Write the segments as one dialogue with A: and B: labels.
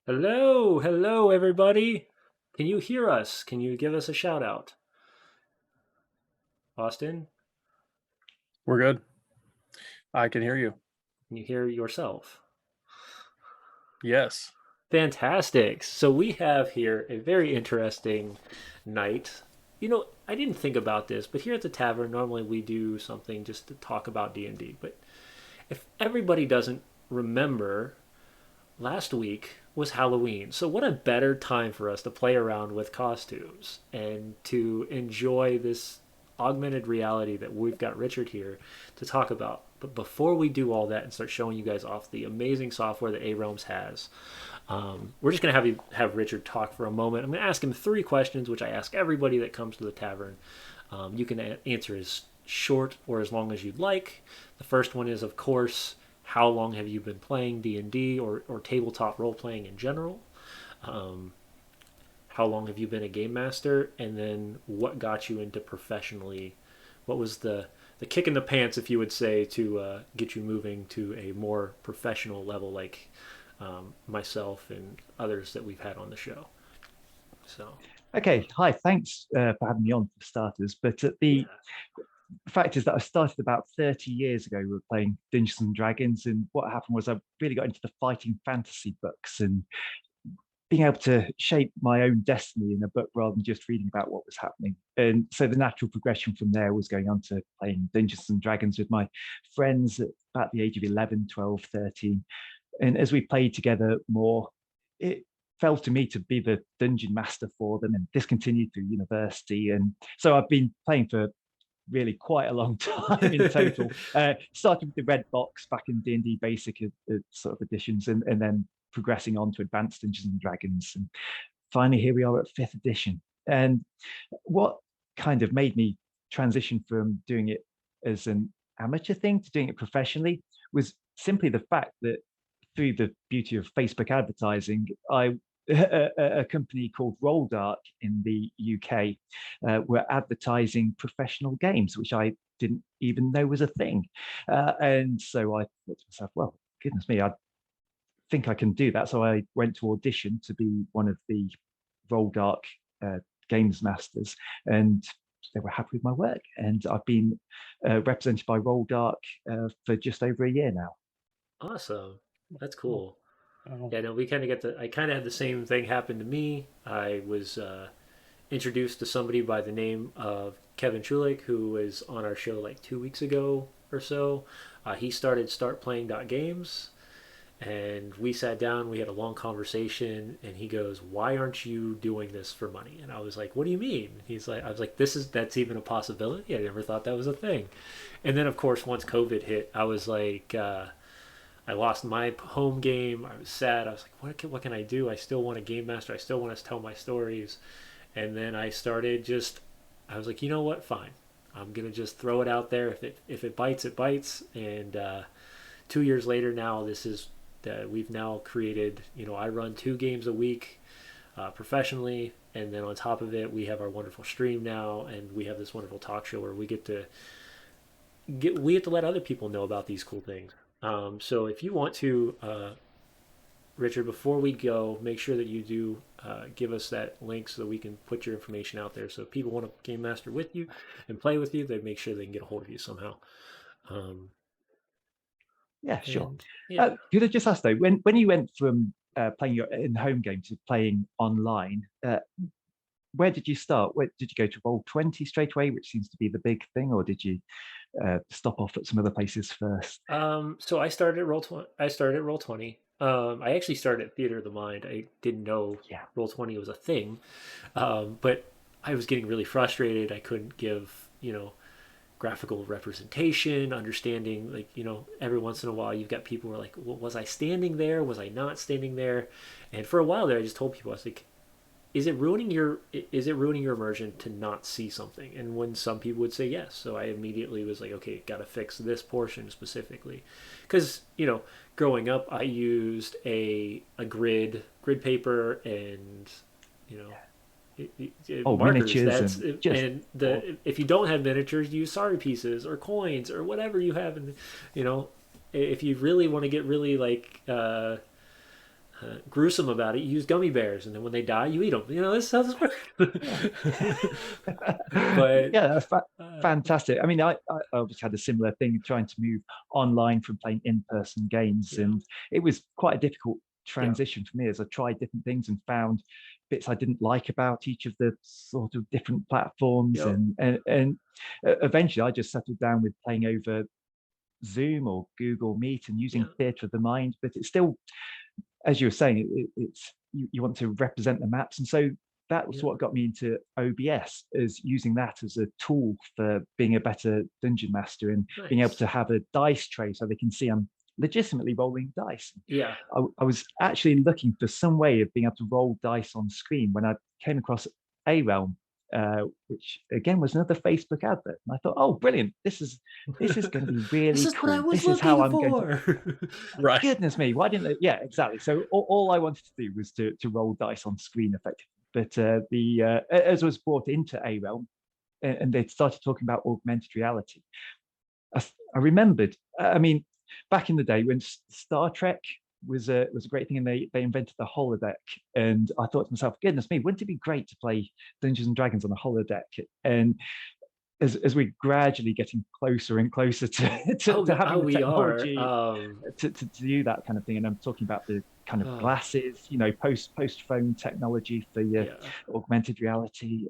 A: Hello, hello, everybody. Can you hear us? Can you give us a shout out? Austin,
B: We're good. I can hear you.
A: can you hear yourself?
B: Yes.
A: Fantastic. So we have here a very interesting night. I didn't think about this, but here at the tavern, normally we do something just to talk about D&D. But if everybody doesn't remember, last week was Halloween. So what a better time for us to play around with costumes and to enjoy this augmented reality that we've got Richard here to talk about. But before we do all that and start showing you guys off the amazing software that ARealms has, we're just going to have Richard talk for a moment. I'm going to ask him three questions, which I ask everybody that comes to the tavern. You can answer as short or as long as you'd like. The first one is, of course, how long have you been playing D&D or tabletop role playing in general? Um, how long have you been a game master? And then what got you into professionally? What was the kick in the pants, if you would say, to get you moving to a more professional level, like myself and others that we've had on the show? So,
C: Okay, hi, thanks for having me on for starters. But the
A: yeah.
C: fact is that I started about 30 years ago. We were playing Dungeons and Dragons, and what happened was I really got into the fighting fantasy books and being able to shape my own destiny in a book rather than just reading about what was happening. And so the natural progression from there was going on to playing Dungeons and Dragons with my friends at about the age of 11, 12, 13. And as we played together more, it fell to me to be the dungeon master for them, and this continued through university. And so I've been playing for really quite a long time in total. Started with the red box back in D&D basic sort of editions, and then progressing on to advanced Dungeons and Dragons. And finally, here we are at fifth edition. And what kind of made me transition from doing it as an amateur thing to doing it professionally was simply the fact that through the beauty of Facebook advertising, I a company called Rolldark in the UK were advertising professional games, which I didn't even know was a thing. And so I thought to myself, well, goodness me, I think I can do that. So I went to audition to be one of the Rolldark games masters, and they were happy with my work. And I've been represented by Rolldark for just over a year now.
A: Awesome. That's
B: Cool.
A: cool.
B: Oh,
A: Yeah, no, we kind of get the. I kind of had the same thing happen to me. I was introduced to somebody by the name of Kevin Chulik, who was on our show like 2 weeks ago or so. He started Start Playing Games, and we sat down. We had a long conversation, and he goes, "Why aren't you doing this for money?" And I was like, "What do you mean?" He's like, "I was like, that's even a possibility. I never thought that was a thing." And then, of course, once COVID hit, I was like. I lost my home game. I was sad. I was like, what can I do? I still want a game master. I still want to tell my stories. And then I started just, I was like, you know what? Fine. I'm gonna just throw it out there. If it bites, it bites. And 2 years later now, this is we've now created. I run 2 games a week professionally, and then on top of it, we have our wonderful stream now, and we have this wonderful talk show where we get to let other people know about these cool things. So if you want to, Richard, before we go, make sure that you do give us that link so that we can put your information out there. So if people want to game master with you and play with you, they make sure they can get a hold of you somehow. Um,
C: Yeah, sure.
A: and yeah,
C: Could I just ask though, when you went from playing your in home game to playing online, where did you start? Where did you go to Roll20 straight away, which seems to be the big thing, or did you stop off at some other places first?
A: so I started at Roll 20. I started at Roll 20. I actually started at Theater of the Mind. I didn't know
C: Yeah,
A: Roll 20 was a thing, but I was getting really frustrated. I couldn't give graphical representation, understanding, like, every once in a while you've got people who are like, well, was I standing there? Was I not standing there? And for a while there, I just told people, I was like, is it ruining your immersion to not see something? And when some people would say yes, so I immediately was like, okay, got to fix this portion specifically, because growing up, I used a grid paper and you know
C: yeah. Oh,
A: markers.
C: miniatures
A: That's
C: and just
A: and
C: oh,
A: the if you don't have miniatures, use sorry pieces or coins or whatever you have, and you know if you really want to get really like gruesome about it. You use gummy bears, and then when they die, you eat them. You know, this is how this works. But
C: Yeah, that's
A: uh,
C: fantastic. I mean, I obviously had a similar thing trying to move online from playing in-person games,
A: yeah,
C: and it was quite a difficult
A: yeah,
C: transition for me as I tried different things and found bits I didn't like about each of the sort of different platforms,
A: yep,
C: and eventually I just settled down with playing over Zoom or Google Meet and using
A: yeah,
C: theatre of the mind. But it's still, as you were saying, it's you want to represent the maps, and so that was
A: yeah.
C: what got me into OBS, is using that as a tool for being a better dungeon master and being able
A: Nice.
C: to have a dice tray so they can see I'm legitimately rolling dice.
A: Yeah,
C: I was actually looking for some way of being able to roll dice on screen when I came across ARealm, which again was another Facebook advert. And I thought, oh, brilliant! This is going to be
A: this
C: really
A: is what I
C: cool.
A: was
C: This is how
A: looking
C: I'm going to,
A: for.
B: Right.
C: goodness me, why didn't they? Yeah, exactly. So all I wanted to do was to roll dice on screen effectively. But the as I was brought into ARealm, and they started talking about augmented reality, I remembered. I mean, back in the day when Star Trek was a great thing, and they invented the holodeck, and I thought to myself, goodness me, wouldn't it be great to play Dungeons and Dragons on a holodeck? And as we're gradually getting closer and closer to having
A: Oh,
C: the
A: we are.
C: technology to do that kind of thing. And I'm talking about the kind of
A: Oh,
C: glasses, post phone technology for your
A: yeah,
C: augmented reality.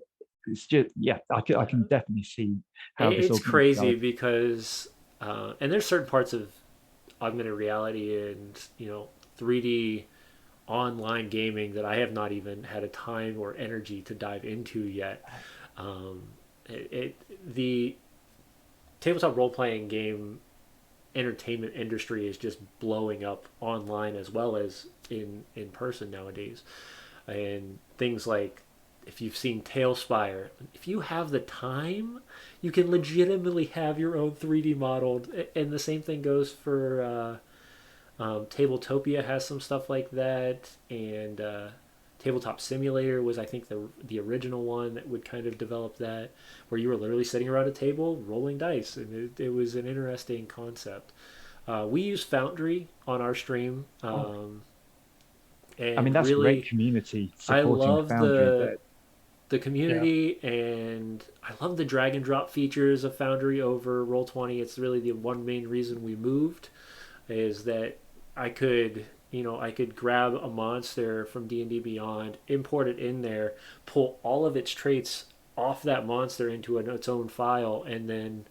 C: It's just, yeah, I can
A: yeah.
C: definitely see how this
A: It's
C: augmented
A: crazy
C: reality.
A: because, and there's certain parts of augmented reality and 3D online gaming that I have not even had a time or energy to dive into yet. Um, the tabletop role playing game entertainment industry is just blowing up online as well as in person nowadays, and things like, if you've seen Tailspire, if you have the time, you can legitimately have your own 3D modeled. And the same thing goes for Tabletopia has some stuff like that, and Tabletop Simulator was, I think, the original one that would kind of develop that, where you were literally sitting around a table rolling dice, and it was an interesting concept. We use Foundry on our stream,
C: Oh, I mean,
A: and
C: that's great
A: really,
C: community
A: I
C: supporting
A: love
C: Foundry
A: the
C: there.
A: the
B: Yeah.
A: community, and I love the drag and drop features of Foundry over Roll20. It's really the one main reason we moved, is that I could, I could grab a monster from D&D Beyond, import it in there, pull all of its traits off that monster into its own file, and then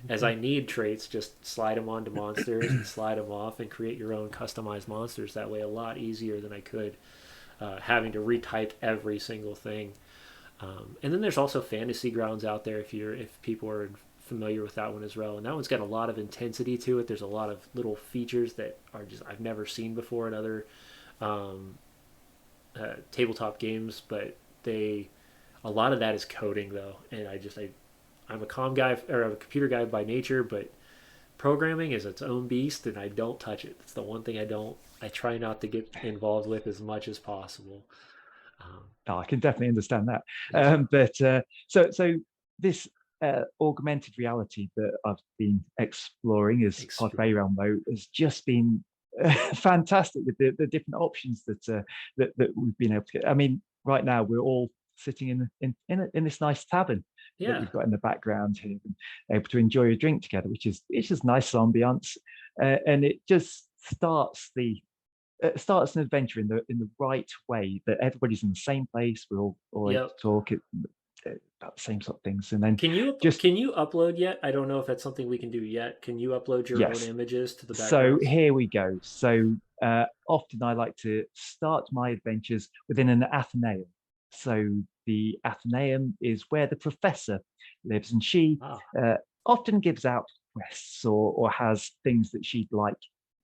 A: as I need traits, just slide them onto monsters and slide them off and create your own customized monsters that way, a lot easier than I could having to retype every single thing. And then there's also Fantasy Grounds out there, if people are familiar with that one as well. And that one's got a lot of intensity to it. There's a lot of little features that are just I've never seen before in other um, tabletop games, but they a lot of that is coding though. And I'm a com guy, or a computer guy by nature, but programming is its own beast, and I don't touch it. It's the one thing I try not to get involved with as much as possible. Um,
C: Oh, I can definitely understand that.
A: yeah,
C: But so this augmented reality that I've been exploring as part of
A: extreme.
C: ARealm, though, has just been fantastic with the different options that we've been able to get. I mean, right now we're all sitting in this nice tavern that
A: Yeah,
C: we've got in the background here, and able to enjoy a drink together, which is it's just nice ambiance, and it just starts an adventure in the right way, that everybody's in the same place, we're all able
A: yep.
C: to talk about the same sort of things, and then just
A: Can you upload yet? I don't know if that's something we can do yet. Can you upload your own
C: yes.
A: images to the
C: So
A: backgrounds?
C: here we go. So often I like to start my adventures within an Athenaeum. So the Athenaeum is where the professor lives, and she
A: Ah,
C: uh, often gives out quests or has things that she'd like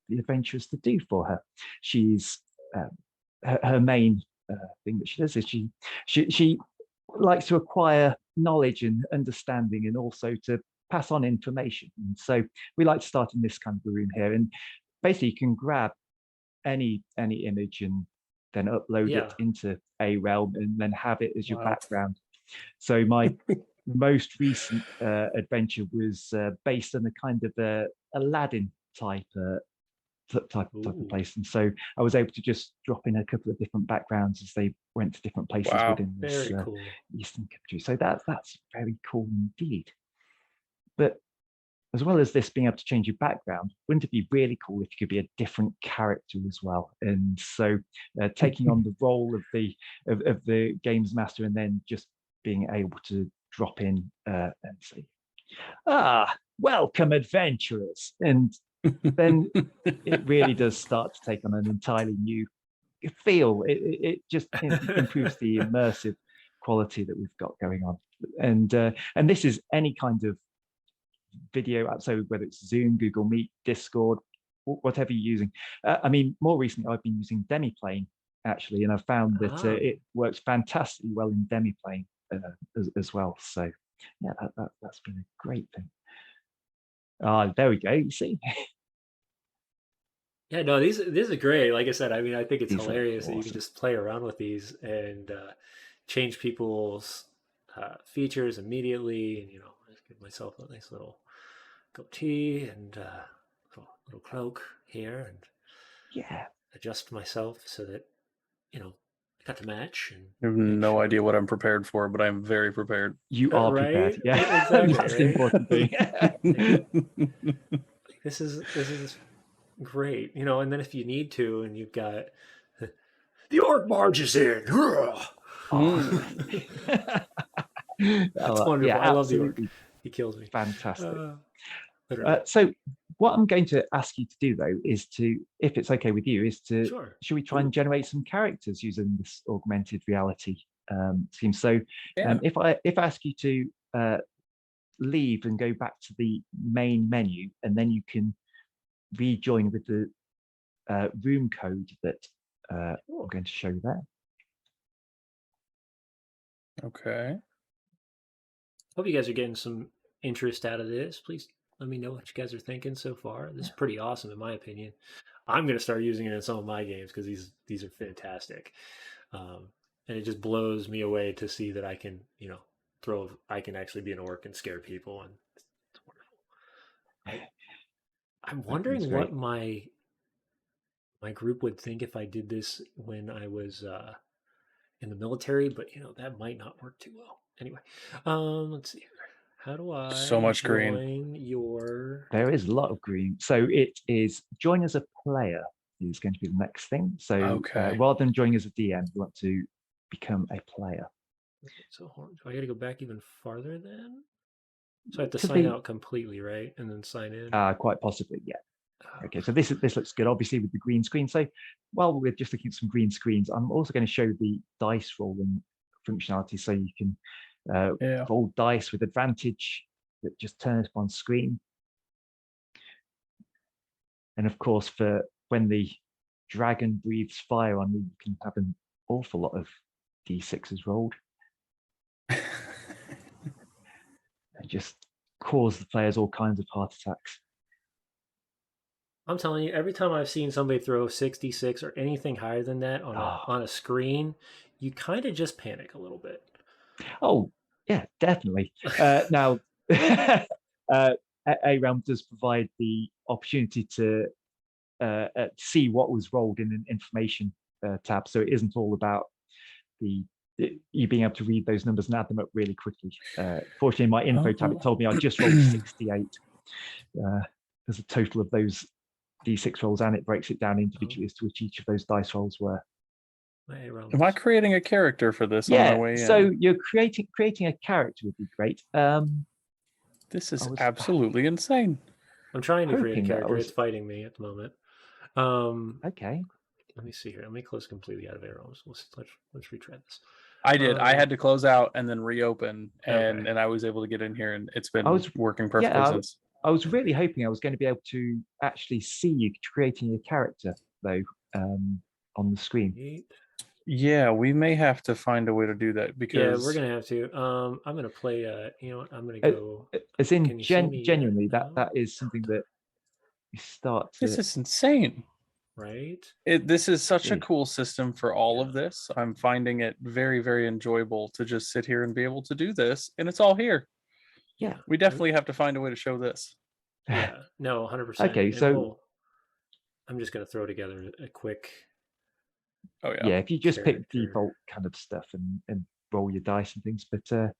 C: the adventurers to do for her. She's um, her main thing that she does is she likes to acquire knowledge and understanding, and also to pass on information. And so we like to start in this kind of a room here, and basically you can grab any image and then upload it
A: yeah.
C: into a realm and then have it as your
B: Wow.
C: background. So my most recent adventure was based on a kind of Aladdin type type of
A: Ooh.
C: place. And so I was able to just drop in a couple of different backgrounds as they went to different places
B: Wow.
C: within this
A: Very cool.
C: eastern country. So that's very cool indeed. But as well as this being able to change your background, wouldn't it be really cool if you could be a different character as well? And so taking on the role of the games master, and then just being able to drop in and say, welcome adventurers. And then it really does start to take on an entirely new feel. It just improves the immersive quality that we've got going on. And this is any kind of video app, so whether it's Zoom, Google Meet, Discord, whatever you're using. I mean, more recently I've been using Demiplane actually, and I've found that it works fantastically well in Demiplane as well. So yeah, that's been a great thing. There we go. You see.
A: Yeah, no, these are great. Like I said, I mean, I think it's
C: These are
A: hilarious that you can
C: awesome.
A: just play around with these and change people's features immediately. And just give myself a nice little goatee and little cloak here, and
C: Yeah.
A: adjust myself so that I got to match. And
B: I have no idea what I'm prepared for, but I'm very prepared.
C: You are
A: right?
C: prepared. Yeah,
A: Exactly.
C: that's the important thing.
A: This is great, and then if you need to, and you've got the orc barges in. That's wonderful.
C: Yeah,
A: I love the orc.
C: absolutely
A: He kills me.
C: fantastic.
A: Literally.
C: So what I'm going to ask you to do though is to, if it's okay with you, is to
A: Sure.
C: should we try and generate some characters using this augmented reality scheme? So
B: Yeah.
C: if I ask you to leave and go back to the main menu, and then you can rejoin with the room code that I'm going to show you there.
B: Okay.
A: Hope you guys are getting some interest out of this. Please let me know what you guys are thinking so far. This is pretty awesome in my opinion. I'm going to start using it in some of my games because these are fantastic. And it just blows me away to see that I can, I can actually be an orc and scare people, and it's wonderful. I'm wondering what my group would think if I did this when I was in the military, but that might not work too well. Anyway, let's see here. How do I
B: So much green.
A: join your?
C: There is a lot of green. So it is join as a player is going to be the next thing. So
B: Okay.
C: rather than joining as a DM, you want to become a player.
A: So do I got to go back even farther then? So I have to sign out completely, right? And then sign in?
C: Quite possibly, yeah. Okay, so this looks good, obviously, with the green screen. So while we're just looking at some green screens, I'm also going to show the dice rolling functionality, so you can roll dice with advantage that just turn up on screen. And of course, for when the dragon breathes fire on you, you can have an awful lot of d6s rolled. And just cause the players all kinds of heart attacks.
A: I'm telling you, every time I've seen somebody throw 66 or anything higher than that on a screen, you kind of just panic a little bit.
C: Oh, yeah, definitely. Now, ARealms does provide the opportunity to see what was rolled in an information tab, so it isn't all about you being able to read those numbers and add them up really quickly. Fortunately, in my info tab, it told me I just rolled 68 as a total of those d6 rolls, and it breaks it down individually as to which each of those dice rolls were.
B: Am I creating a character for this on my way in?
C: So you're creating a character would be great.
B: This is absolutely insane.
A: I'm trying to create a character. It's fighting me at the moment.
C: Okay.
A: Let me see here. Let me close completely out of ARealms. Let's retry this.
B: I did. I had to close out and then reopen, and I was able to get in here, and it's been working perfectly since.
C: I was really hoping I was going to be able to actually see you creating a character though on the screen.
B: Yeah, we may have to find a way to do that because
A: we're gonna have to. I'm gonna play. I'm gonna go.
C: As in, genuinely, that is something that you start.
B: This is insane,
A: right?
B: This is such a cool system for all of this. I'm finding it very, very enjoyable to just sit here and be able to do this, and it's all here.
C: Yeah,
B: we definitely have to find a way to show this.
A: Yeah, no, 100%.
C: Okay, so
A: I'm just gonna throw together a quick
B: Oh yeah.
C: Yeah, if you just pick
A: character.
C: default kind of stuff and roll your dice and things, but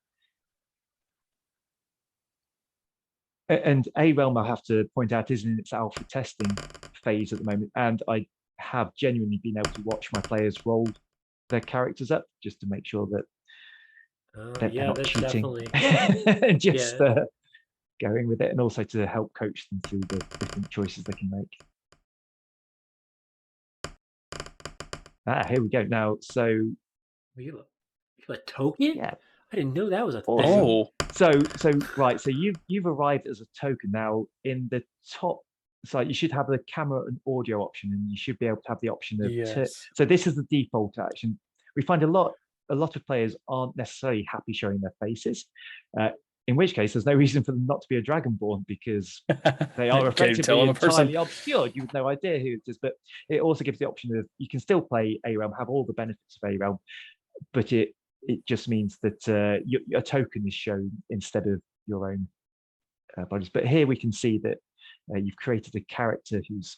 C: and A Realm, I have to point out, is in its alpha testing phase at the moment, and I have genuinely been able to watch my players roll their characters up just to make sure that they're
A: Yeah,
C: not
A: that's
C: cheating
A: definitely
C: and just
A: yeah.
C: going with it, and also to help coach them through the different choices they can make. Here we go. Now, so
A: You have a token?
C: yeah,
A: I didn't know that was a
C: awesome.
A: thing.
B: Oh,
C: So right, so you've arrived as a token now in the top side. You should have the camera and audio option, and you should be able to have the option of
B: yes.
C: so this is the default action. We find a lot of players aren't necessarily happy showing their faces, in which case there's no reason for them not to be a dragonborn because they are
B: Can't even tell
C: effectively
B: I'm a person.
C: entirely obscured. You have no idea who it is, but it also gives the option of you can still play ARealm, have all the benefits of ARealm, but it just means that your token is shown instead of your own bodies. But here we can see that you've created a character who's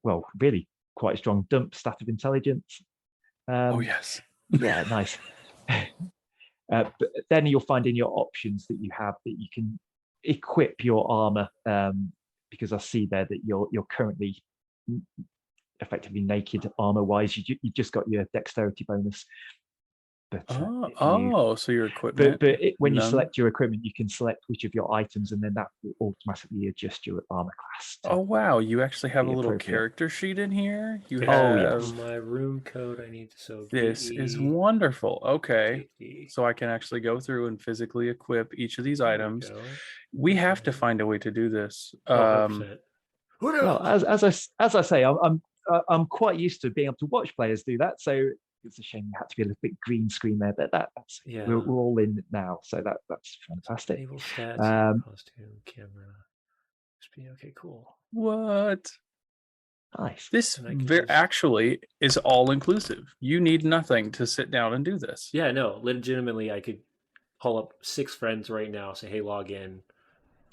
C: well really quite strong. Dump stat of intelligence.
B: Oh yes.
C: Yeah, nice. But then you'll find in your options that you have that you can equip your armor because I see there that you're currently effectively naked armor wise. You just got your dexterity bonus. But
B: So your equipment.
C: when you
B: None.
C: select your equipment, you can select which of your items, and then that will automatically adjust your armor class.
B: Oh wow, you actually have a
C: be
B: little
C: appropriate.
B: character sheet in here. You
A: Okay,
C: Oh,
B: have
C: yes.
A: my room code I need to so
B: this
A: BE
B: is wonderful. Okay.
A: 50.
B: So I can actually go through and physically equip each of these
A: There
B: items.
A: we go.
B: We have to
A: Okay.
B: find a way to do this.
A: Oh, 100%.
C: Well, as I say, I'm quite used to being able to watch players do that. So it's a shame you had to be a little bit green screen there, but that's
A: Yeah.
C: we're all in it now, so that's fantastic.
A: Enable stats, costume, camera. Okay, cool.
B: What?
C: Nice.
B: This
A: And I can just-
B: actually is all inclusive. You need nothing to sit down and do this.
A: Yeah, no, legitimately, I could call up 6 friends right now, say, hey, log in,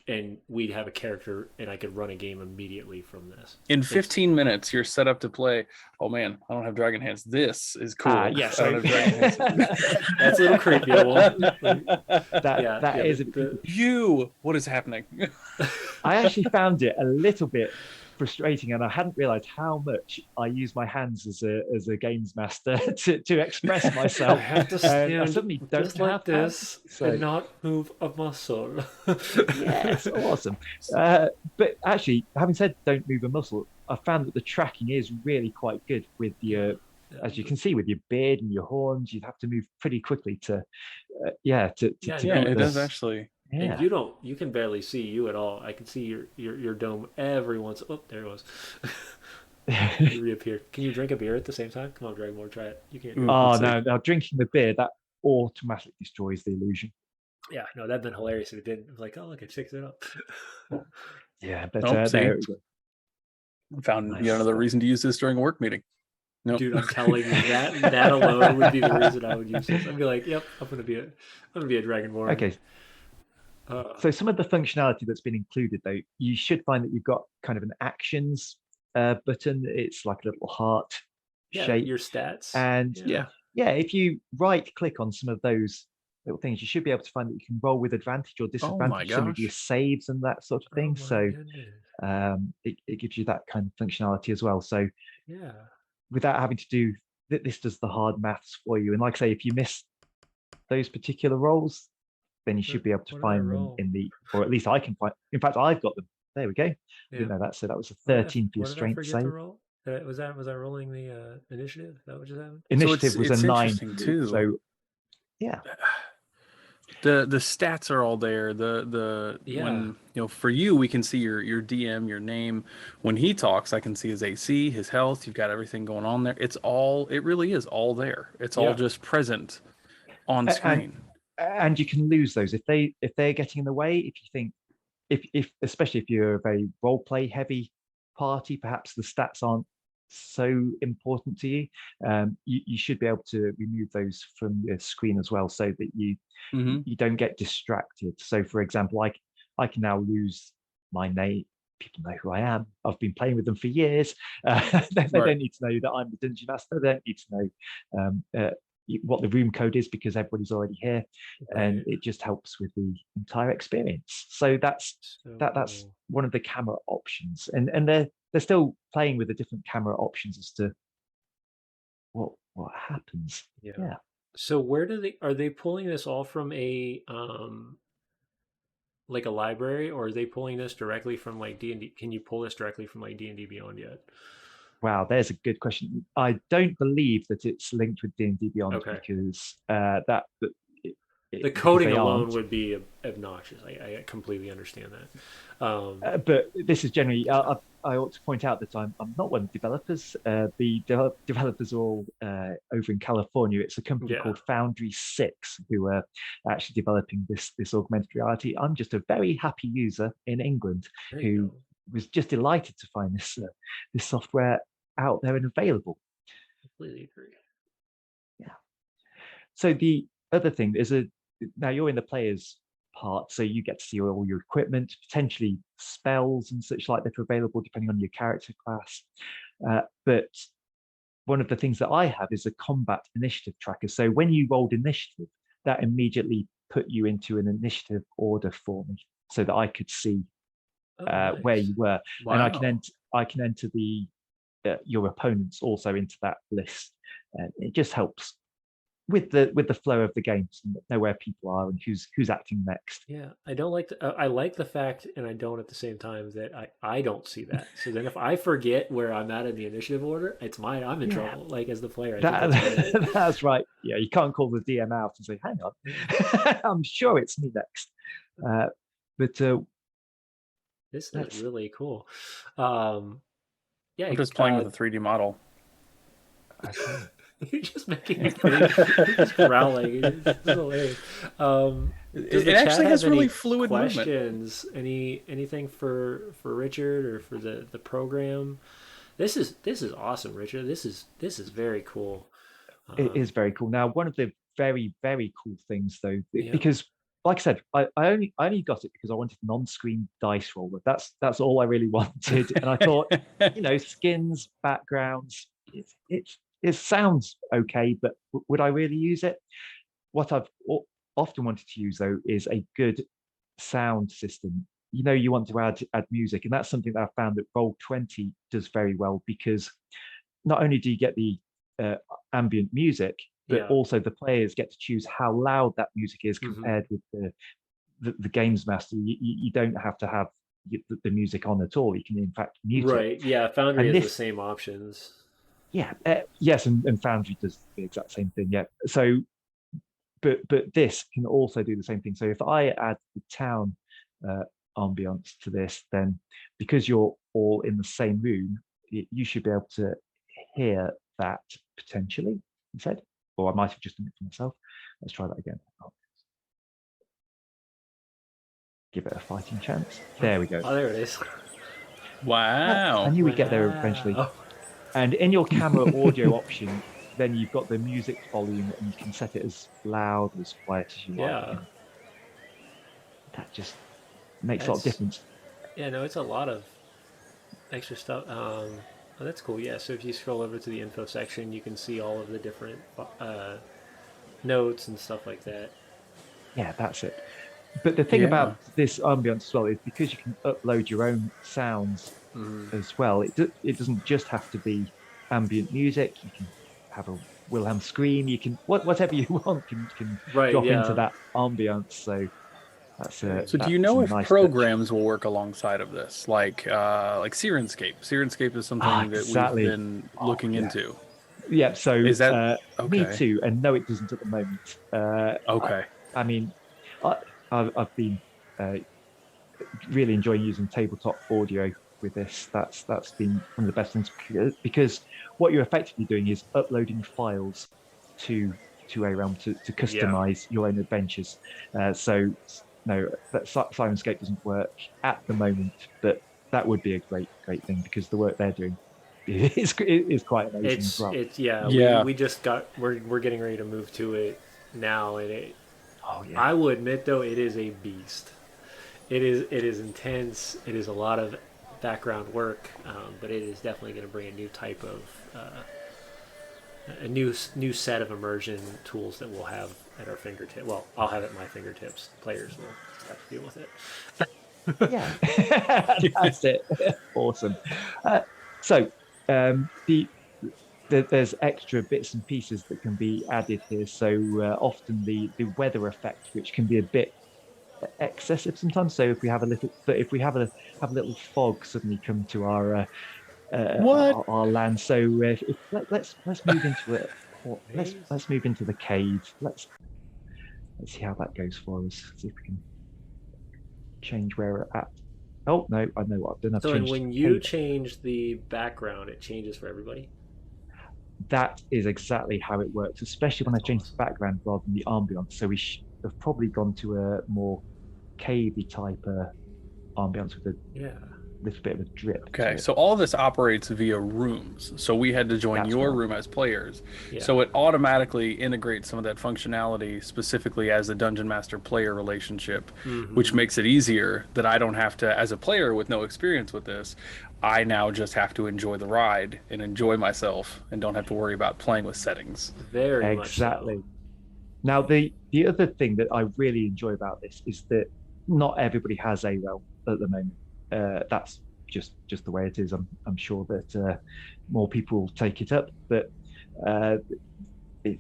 A: and we'd have a character, and I could run a game immediately from this.
B: In 15 minutes, you're set up to play. Oh man, I don't have dragon hands. This is cool.
C: Yeah,
B: I don't have dragon hands.
A: That's a little creepy.
C: That is
B: You, what is happening?
C: I actually found it a little bit frustrating, and I hadn't realized how much I use my hands as a games master to express myself.
A: I have to stand
C: I suddenly don't
A: just like
C: have
A: this
C: hands, so
A: and not move a muscle.
C: yes, awesome. But actually, having said don't move a muscle, I found that the tracking is really quite good with your, as you can see, with your beard and your horns. You'd have to move pretty quickly to
B: Yeah, it does
C: this.
B: actually.
A: And you can barely see you at all. I can see your dome every once. Oh, there it was. You reappeared. Can you drink a beer at the same time? Come on, Dragonborn, try it. You can't.
C: Oh no! Drinking the beer that automatically destroys the illusion.
A: Yeah, no, that'd been hilarious if it didn't. I was like, oh look, it shakes it up.
C: Yeah, but
B: there we go. Found yet another reason to use this during a work meeting.
A: Nope. Dude, I'm telling you that alone would be the reason I would use this. I'd be like, yep, I'm gonna be a Dragonborn.
C: Okay. So some of the functionality that's been included, though, you should find that you've got kind of an actions button. It's like a little heart shape.
A: Your stats.
C: And if you right click on some of those little things, you should be able to find that you can roll with advantage or disadvantage some of your saves and that sort of thing. So it gives you that kind of functionality as well. So without having to do this, does the hard maths for you. And like I say, if you miss those particular rolls, then you should be able to find them in the, or at least I can find. In fact, I've got them. There we go. I didn't know that. So that was a 13 for your strength save.
A: Was I rolling the initiative? Is that what just happened?
C: Initiative was a 9
B: too.
C: So yeah.
B: The stats are all there. When for you we can see your DM, your name. When he talks, I can see his AC, his health. You've got everything going on there. It really is all there. It's all just present on screen.
C: And you can lose those if they're getting in the way. If you think if especially if you're a very role play heavy party, perhaps the stats aren't so important to you. You should be able to remove those from your screen as well, so that you don't get distracted. So, for example, I can now lose my name people know who I am. I've been playing with them for years. They
B: Right.
C: don't need to know that I'm the dungeon master. They don't need to know what the room code is because everybody's already here, and
A: Right.
C: it just helps with the entire experience. So
A: So
C: that's
A: cool.
C: one of the camera options, and they're still playing with the different camera options as to what happens.
A: Yeah.
C: Yeah.
A: So where do they are they pulling this all from a like a library, or are they pulling this directly from like D&D? Can you pull this directly from like D&D Beyond yet?
C: Wow, there's a good question. I don't believe that it's linked with D&D Beyond
A: Okay.
C: because
A: The
C: because
A: coding
C: they
A: alone
C: aren't.
A: would be obnoxious. I completely understand that.
C: But this is generally, I ought to point out that I'm not one of the developers. Developers are all over in California. It's a company
A: Yeah,
C: called Foundry 6 who are actually developing this augmented reality. I'm just a very happy user in England
A: there you
C: who
A: go.
C: was just delighted to find this software out there and available.
A: Completely agree.
C: Yeah. So the other thing is now you're in the player's part, so you get to see all your equipment, potentially spells and such like that are available depending on your character class. But one of the things that I have is a combat initiative tracker. So when you rolled initiative, that immediately put you into an initiative order for me, so that I could see
A: Oh,
C: where
A: nice.
C: you were, and
B: Wow.
C: I can enter the your opponents also into that list. It just helps with the flow of the game to know where people are and who's acting next.
A: Yeah, I don't like I like the fact, and I don't at the same time that I don't see that. So then if I forget where I'm at in the initiative order, I'm in
C: Yeah,
A: trouble. Like as the player, I think that's great.
C: that that's right. Yeah, you can't call the DM out and say, "Hang
A: Yeah,
C: on, I'm sure it's me next." Uh, but
A: this is
C: that's
A: really cool. Um, yeah,
B: I'm just playing with a 3D model.
C: okay.
A: you're just making it pretty. You're just growling. It's hilarious. Does the
B: It
A: chat
B: actually
A: have
B: has really
A: any
B: fluid movement.
A: questions? Anything for Richard or for the program? This is awesome, Richard. This is very cool.
C: It is
A: Um,
C: very cool. Now, one of the very cool things, though,
A: yeah.
C: because like I said, I only got it because I wanted an on-screen dice roller. That's all I really wanted, and I thought, skins, backgrounds, it sounds okay, but would I really use it? What often wanted to use though is a good sound system. You want to add music, and that's something that I found that Roll20 does very well because not only do you get the uh, ambient music, but
A: Yeah.
C: also the players get to choose how loud that music is
A: Hmm.
C: compared with the games master. You don't have to have the music on at all. You can in fact mute it.
A: Right. Yeah. Foundry
C: And
A: has the
C: this,
A: same options.
C: yeah, yes, and Foundry does the exact same thing. Yeah. So, but this can also do the same thing. So if I add the town uh, ambience to this, then because you're all in the same room, you should be able to hear that potentially instead. Or I might have just done it for myself. Let's try that again. I'll give it a fighting chance. There we go.
A: Oh, there it is.
C: I
B: Wow.
C: knew we'd get there eventually.
A: Wow.
C: And in your camera audio option, then you've got the music volume and you can set it as loud or as quiet as you like.
A: Yeah.
C: And that just makes a lot of
A: That's
C: difference.
A: yeah. No, it's a lot of extra stuff. Oh, that's cool. Yeah. So if you scroll over to the info section, you can see all of the different notes and stuff like that.
C: Yeah, that's it. But the thing
B: Yeah.
C: about this ambience as well is because you can upload your own sounds
A: Hmm.
C: as well. It doesn't just have to be ambient music. You can have a Wilhelm scream. You can whatever you want can
A: Right.
C: drop into
A: Yeah.
C: that ambience. So
A: Very
B: So do
A: neat.
B: you
C: that's a
B: know if
C: nice touch.
B: programs will work alongside of this, like Sirenscape? Sirenscape is
C: Ah,
B: something that we've
C: exactly.
B: been
C: Oh
B: looking
C: yeah,
B: into.
C: yeah. So
B: Is that
C: me
B: okay?
C: too. And no, it doesn't at the moment.
B: Okay.
C: I mean, I, I've been uh, really enjoying using tabletop audio with this. That's been one of the best things because what you're effectively doing is uploading files to ARealm to
A: Yeah.
C: customize your own adventures. So no, that Sirenscape doesn't work at the moment, but that would be a great thing because the work they're doing is quite amazing as well.
A: It's yeah. We
B: Yeah.
A: we just got we're getting ready to move to it now, and
C: Oh yeah,
A: I will admit though it is a beast. It is intense. It is a lot of background work, but it is definitely going to bring a new type of a new set of immersion tools that we'll have at our fingertips. Well, I'll have it at my fingertips. Players will just have to deal with it.
C: Yeah, that's it. Awesome. So there's extra bits and pieces that can be added here. So often the weather effect, which can be a bit excessive sometimes. So if we have a little fog suddenly come to
B: What?
C: our land. So let's move into it. Let's move into the cave. Let's see how that goes for us. See if we can change where we're at. Oh no, I know what I've done. I've
A: So, and
C: changed.
A: when you change the background, it changes for everybody.
C: That is exactly how it works, especially when I
A: That's
C: change
A: awesome.
C: the background rather than the ambience. So we have probably gone to a more cavey type ambience with a
A: Yeah,
C: little bit of a drip.
B: Okay, so all this operates via rooms. So we had to join
C: That's
B: your
C: right.
B: room as players.
A: yeah.
B: So it automatically integrates some of that functionality specifically as a dungeon master player relationship, which makes it easier that I don't have to, as a player with no experience with this, I now just have to enjoy the ride and enjoy myself and don't have to worry about playing with settings.
A: Very much so.
C: Exactly. Now, the other thing that I really enjoy about this is that not everybody has ARealm at the moment. That's just the way it is. I'm sure that more people will take it up. But uh, if,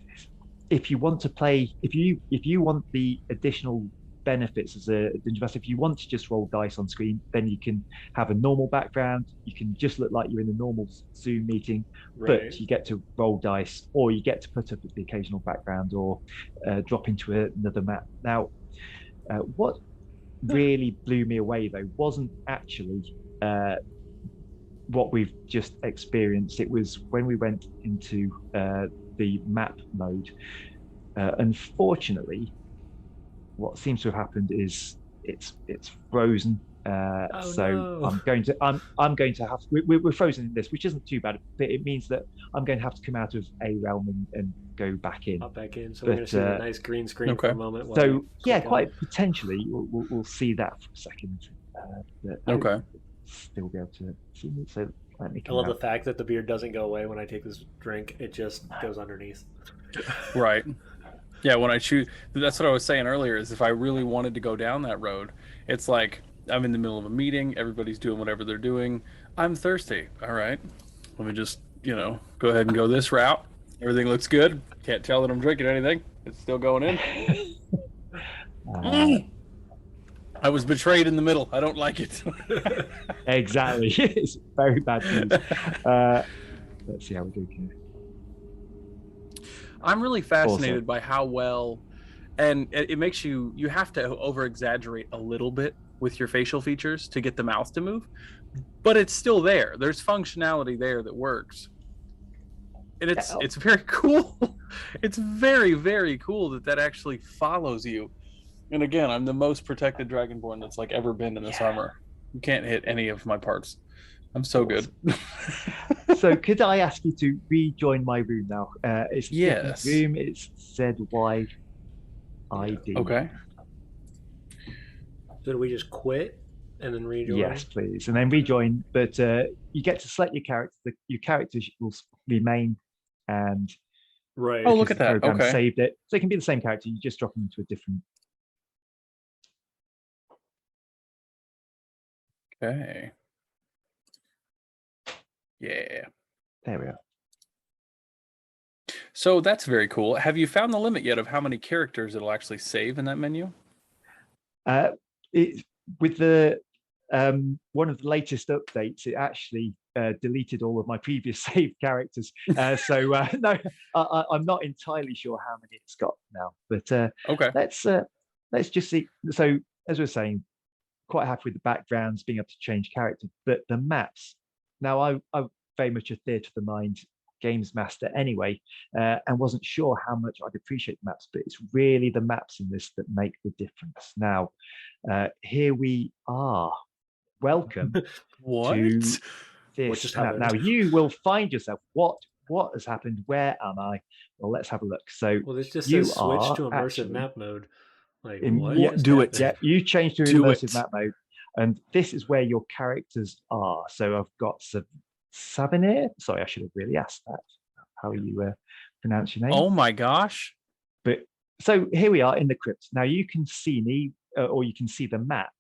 C: if you want to play, if you want the additional benefits as a dungeon master, if you want to just roll dice on screen, then you can have a normal background. You can just look like you're in a normal Zoom meeting,
A: Right.
C: but you get to roll dice, or you get to put up the occasional background, or drop into another map. Now, what really blew me away though wasn't actually what we've just experienced. It was when we went into the map mode. Unfortunately, what seems to have happened is it's frozen.
A: Oh
C: So
A: no.
C: I'm going to have we're frozen in this, which isn't too bad, but it means that I'm going to have to come out of ARealm and go back in.
A: Pop back in. So we're gonna
C: But
A: see the nice green screen for
B: Okay.
A: a moment while
C: so
A: you
C: yeah,
A: click on
C: quite
A: it.
C: potentially we'll see that for a second. But
B: Okay.
C: still be able to see me. So let me
A: I
C: come
A: love the
C: out.
A: fact that the beard doesn't go away when I take this drink. It just goes underneath.
B: Right. Yeah, when I choose, that's what I was saying earlier, is if I really wanted to go down that road, it's like I'm in the middle of a meeting, everybody's doing whatever they're doing. I'm thirsty. All right. Let me just, go ahead and go this route. Everything looks good. Can't tell that I'm drinking anything. It's still going in. I was betrayed in the middle. I don't like it.
C: Exactly. It's very bad news. Let's see how we do here.
B: I'm really fascinated
C: Awesome.
B: by how well, and it makes you have to over exaggerate a little bit with your facial features to get the mouth to move, but it's still there. There's functionality there that works. And it's very cool. It's very, very cool that actually follows you. And again, I'm the most protected dragonborn that's like ever been in this armor. You can't hit any of my parts. I'm so good.
C: So could I ask you to rejoin my room now? It's a different
B: Yes.
C: room. It's ZYID.
B: Okay.
A: So do we just quit and then rejoin?
C: Yes, please. And then rejoin. But you get to select your character. Your character will remain. And
A: Right.
B: Oh, look at
C: the
B: that.
C: program
B: Okay.
C: saved it. So it can be the same character. You just drop them into a different.
B: Okay. Yeah.
C: There we are.
B: So that's very cool. Have you found the limit yet of how many characters it'll actually save in that menu?
C: With the one of the latest updates, it actually deleted all of my previous saved characters. So no, I'm not entirely sure how many it's got now. But
B: Okay.
C: let's just see. So as we we're saying, quite happy with the backgrounds, being able to change character, but the maps. Now I'm very much a theatre of the mind games master anyway, and wasn't sure how much I'd appreciate the maps, but it's really the maps in this that make the difference. Now, here we are. Welcome
B: What?
C: to
A: What just
C: this map.
A: happened?
C: Now you will find yourself. What has happened? Where am I? Well, let's have a look. So
A: Well, this just
C: you
A: says switch
C: are
A: to immersive
C: actually
A: map mode. Like
C: in,
A: what?
C: yeah,
A: just
B: do it.
A: happened?
C: yeah, you changed to
B: Do
C: immersive
B: it.
C: map mode. And this is where your characters are. So I've got Savinir. Sorry, I should have really asked that. How you pronounce your name?
B: Oh my gosh!
C: But so here we are in the crypt. Now you can see me, or you can see the map,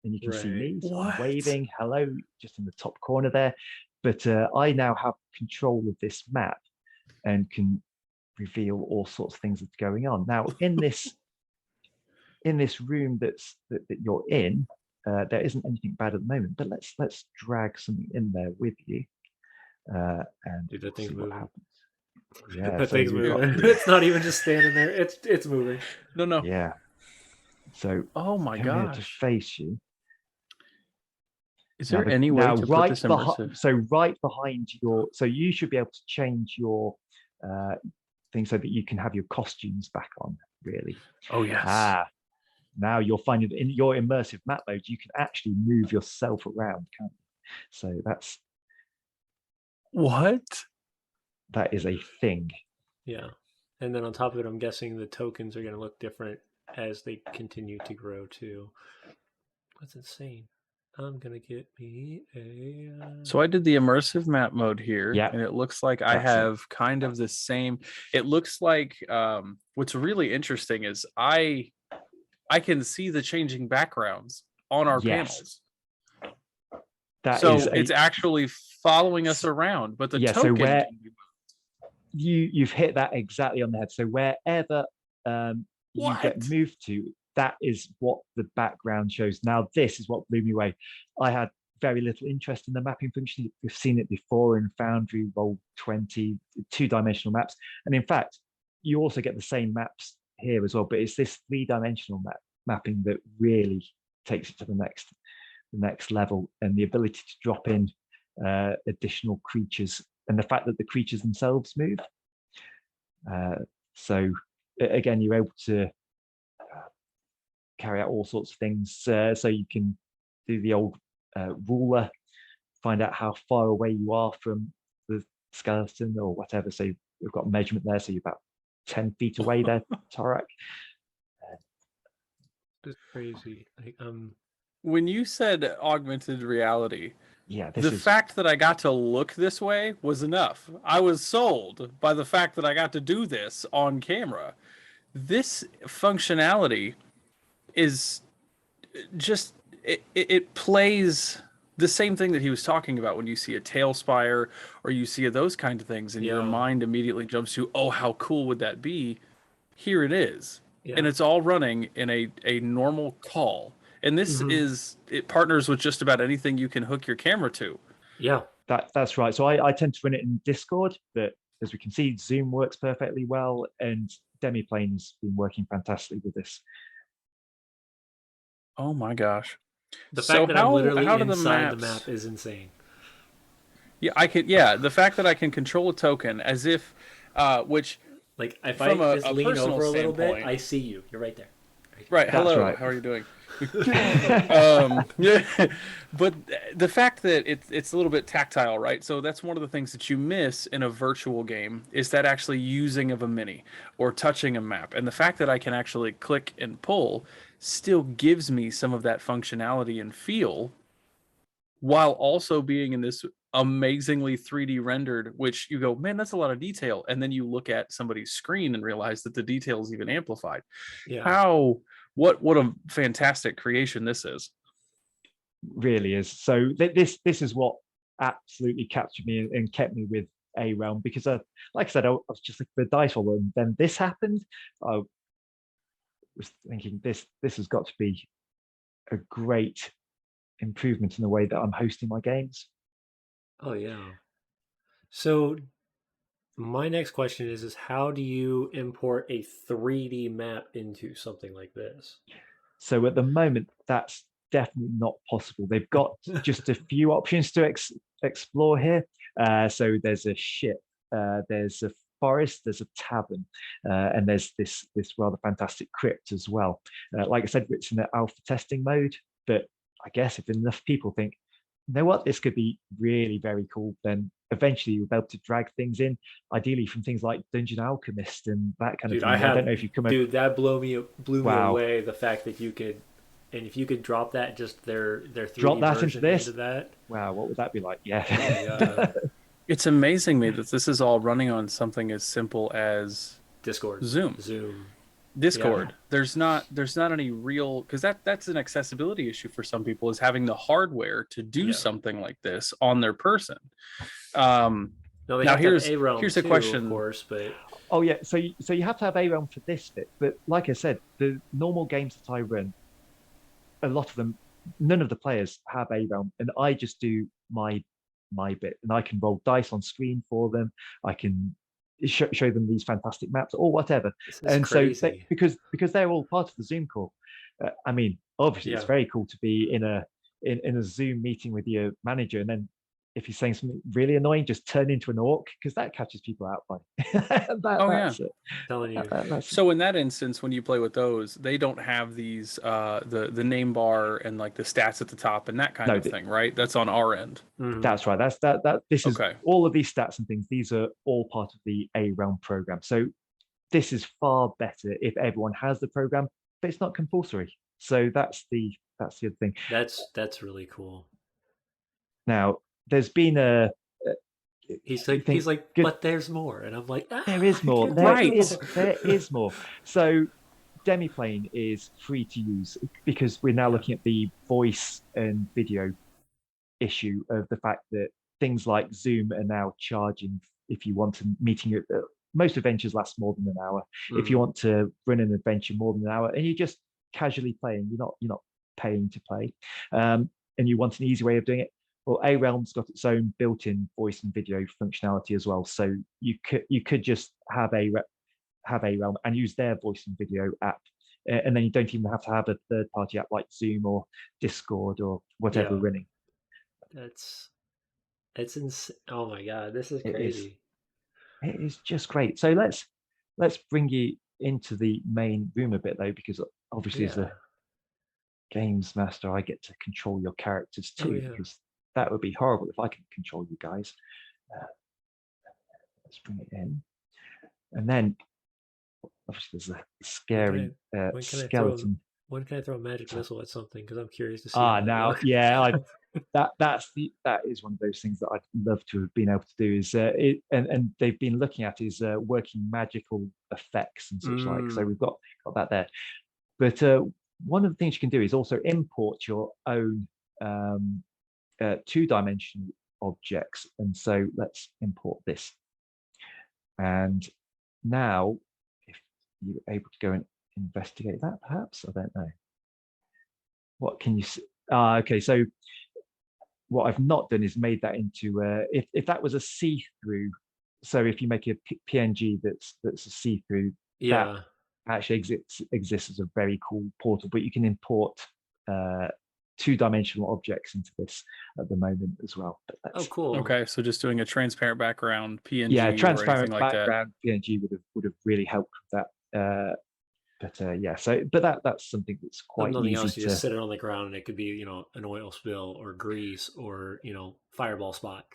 C: and you can see me. So I'm waving hello just in the top corner there. But I now have control of this map and can reveal all sorts of things that's going on. Now in this room that you're in, there isn't anything bad at the moment. But let's drag something in there with you, and
A: Dude, that
C: see
A: thing's
C: what
A: moving.
C: happens. Yeah,
A: that
C: so
A: thing's
C: we've got
A: moving. It's not even just standing there. It's moving.
B: No.
C: Yeah. So
B: oh my
C: come here to
B: gosh!
C: face you.
B: Is there any way to put this immersive?
C: So right behind your, so you should be able to change your thing so that you can have your costumes back on. Really.
B: Oh yes.
C: Now you'll find it in your immersive map mode. You can actually move yourself around, can't you? So that is a thing.
A: Yeah. And then on top of it, I'm guessing the tokens are going to look different as they continue to grow too. That's insane. I'm going to get me a...
B: So I did the immersive map mode here, and it looks like I have kind of the same... It looks like what's really interesting is I can see the changing backgrounds on our panels. It's actually following us around, but the token...
C: So you've hit that exactly on the head. So wherever you get moved to, that is what the background shows. Now, this is what blew me away. I had very little interest in the mapping function. We've seen it before in Foundry, Roll20, two-dimensional maps. And in fact, you also get the same maps here as well, but it's this three-dimensional mapping that really takes it to the next level, and the ability to drop in additional creatures, and the fact that the creatures themselves move. So again, you're able to carry out all sorts of things. So you can do the old ruler, find out how far away you are from the skeleton or whatever. So we've got measurement there. So you're about 10 feet away there, Tarak.
A: It's crazy.
B: When you said augmented reality,
C: the
B: fact that I got to look this way was enough. I was sold by the fact that I got to do this on camera. This functionality is just, it plays the same thing that he was talking about when you see a tail spire or you see those kind of things, and your mind immediately jumps to, oh, how cool would that be? Here it is. And it's all running in a normal call. And this it partners with just about anything you can hook your camera to.
A: Yeah.
C: That's right. So I tend to run it in Discord, but as we can see, Zoom works perfectly well, and Demiplane's been working fantastically with this.
B: Oh my gosh.
A: The fact that I'm literally inside the map is insane.
B: Yeah, I can. Yeah, the fact that I can control a token as if, which,
A: like, if I just lean over a little bit, I see you. You're right there.
B: Right. Hello. Right. How are you doing? But the fact that it's a little bit tactile, right? So that's one of the things that you miss in a virtual game, is that actually using of a mini or touching a map. And the fact that I can actually click and pull still gives me some of that functionality and feel, while also being in this amazingly 3D rendered, which you go, man, that's a lot of detail. And then you look at somebody's screen and realize that the detail is even amplified. Yeah. What a fantastic creation this is.
C: Really is. So this is what absolutely captured me and kept me with ARealm, because like I said, I was just looking for a dice roll, and then this happened. I was thinking this has got to be a great improvement in the way that I'm hosting my games.
A: Oh yeah. So my next question is how do you import a 3D map into something like this?
C: So at the moment, that's definitely not possible. They've got just a few options to explore here. So there's a ship, there's a forest, there's a tavern, and there's this rather fantastic crypt as well. Like I said, it's in the alpha testing mode, but I guess if enough people think, you know what, this could be really very cool, then eventually you'll be able to drag things in, ideally from things like Dungeon Alchemist and that kind of thing. I don't know if you come.
A: Dude, that blew me away. The fact that you could And if you could drop that, just their
C: Drop
A: 3D
C: that into
A: version
C: this.
A: into that.
C: Wow, what would that be like? Yeah.
A: Oh my god.
B: It's amazing me that this is all running on something as simple as
A: Discord,
B: Zoom.
A: Zoom. Yeah.
B: Discord. There's not any real, because that's an accessibility issue for some people, is having the hardware to do
A: Yeah.
B: something like this on their person. Um,
A: No, they
B: Now
A: have to have
B: here's
A: ARealms
B: a
A: too, of
B: question.
A: course, but
C: Oh yeah, so you have to have ARealm for this bit, but like I said, the normal games that I run, a lot of them, none of the players have ARealm, and I just do my bit, and I can roll dice on screen for them. I can show them these fantastic maps or whatever,
A: this is
C: and so
A: crazy.
C: because they're all part of the Zoom call. I mean, obviously, it's
A: Yeah.
C: very cool to be in a Zoom meeting with your manager, and then if he's saying something really annoying, just turn into an orc because that catches people out by.
B: Oh yeah.
C: That's it.
A: Telling you.
C: That's
B: So in that instance, when you play with those, they don't have these the name bar and like the stats at the top and that kind
C: no,
B: of thing, right? That's on our end.
C: that's right. That. This is
B: Okay.
C: all of these stats and things. These are all part of the A Realm program. So this is far better if everyone has the program, but it's not compulsory. So that's the other thing.
A: That's really cool.
C: Now, there's been a
A: He's
C: you
A: like,
C: think
A: but
C: good.
A: there's more, and I'm like,
C: There is
A: I
C: more.
A: can't
C: There
A: believe
C: is
A: more.
C: there is more. So Demiplane is free to use because we're now
A: Yeah.
C: looking at the voice and video issue of the fact that things like Zoom are now charging if you want a meeting. Most adventures last more than an hour. If you want to run an adventure more than an hour, and you're just casually playing, you're not paying to play, and you want an easy way of doing it. Well, ARealm's got its own built-in voice and video functionality as well. So you could just have ARealm and use their voice and video app, and then you don't even have to have a third-party app like Zoom or Discord or whatever
A: Yeah.
C: running.
A: That's it's insane. Oh my god, this is
C: It is
A: crazy.
C: it is just great. So let's bring you into the main room a bit though, because obviously as
A: Yeah.
C: the games master, I get to control your characters
A: Oh
C: too,
A: yeah.
C: because that would be horrible if I could control you guys. Let's bring it in, and then obviously there's a scary
A: When can I throw
C: skeleton.
A: when can I throw a magic missile at something? Because I'm curious to see how that
C: Now
A: looks.
C: yeah, that is one of those things that I'd love to have been able to do is and they've been looking at is working magical effects and such like. So we've got that there. But one of the things you can do is also import your own two-dimensional objects. And so let's import this. And now, if you're able to go and investigate that, perhaps, I don't know. What can you see? Okay, so what I've not done is made that into if that was a see-through. So if you make a PNG that's a see-through,
A: Yeah.
C: that actually exists as a very cool portal. But you can import two-dimensional objects into this at the moment as well. But
A: Oh, cool.
B: Okay, so just doing a transparent background PNG
C: yeah,
B: or anything
C: transparent
B: like that.
C: background PNG would have really helped with that. But yeah, so that's something that's
A: If
C: quite
A: nothing
C: easy
A: else, you
C: to.
A: just sit it on the ground, and it could be an oil spill or grease or fireball spot.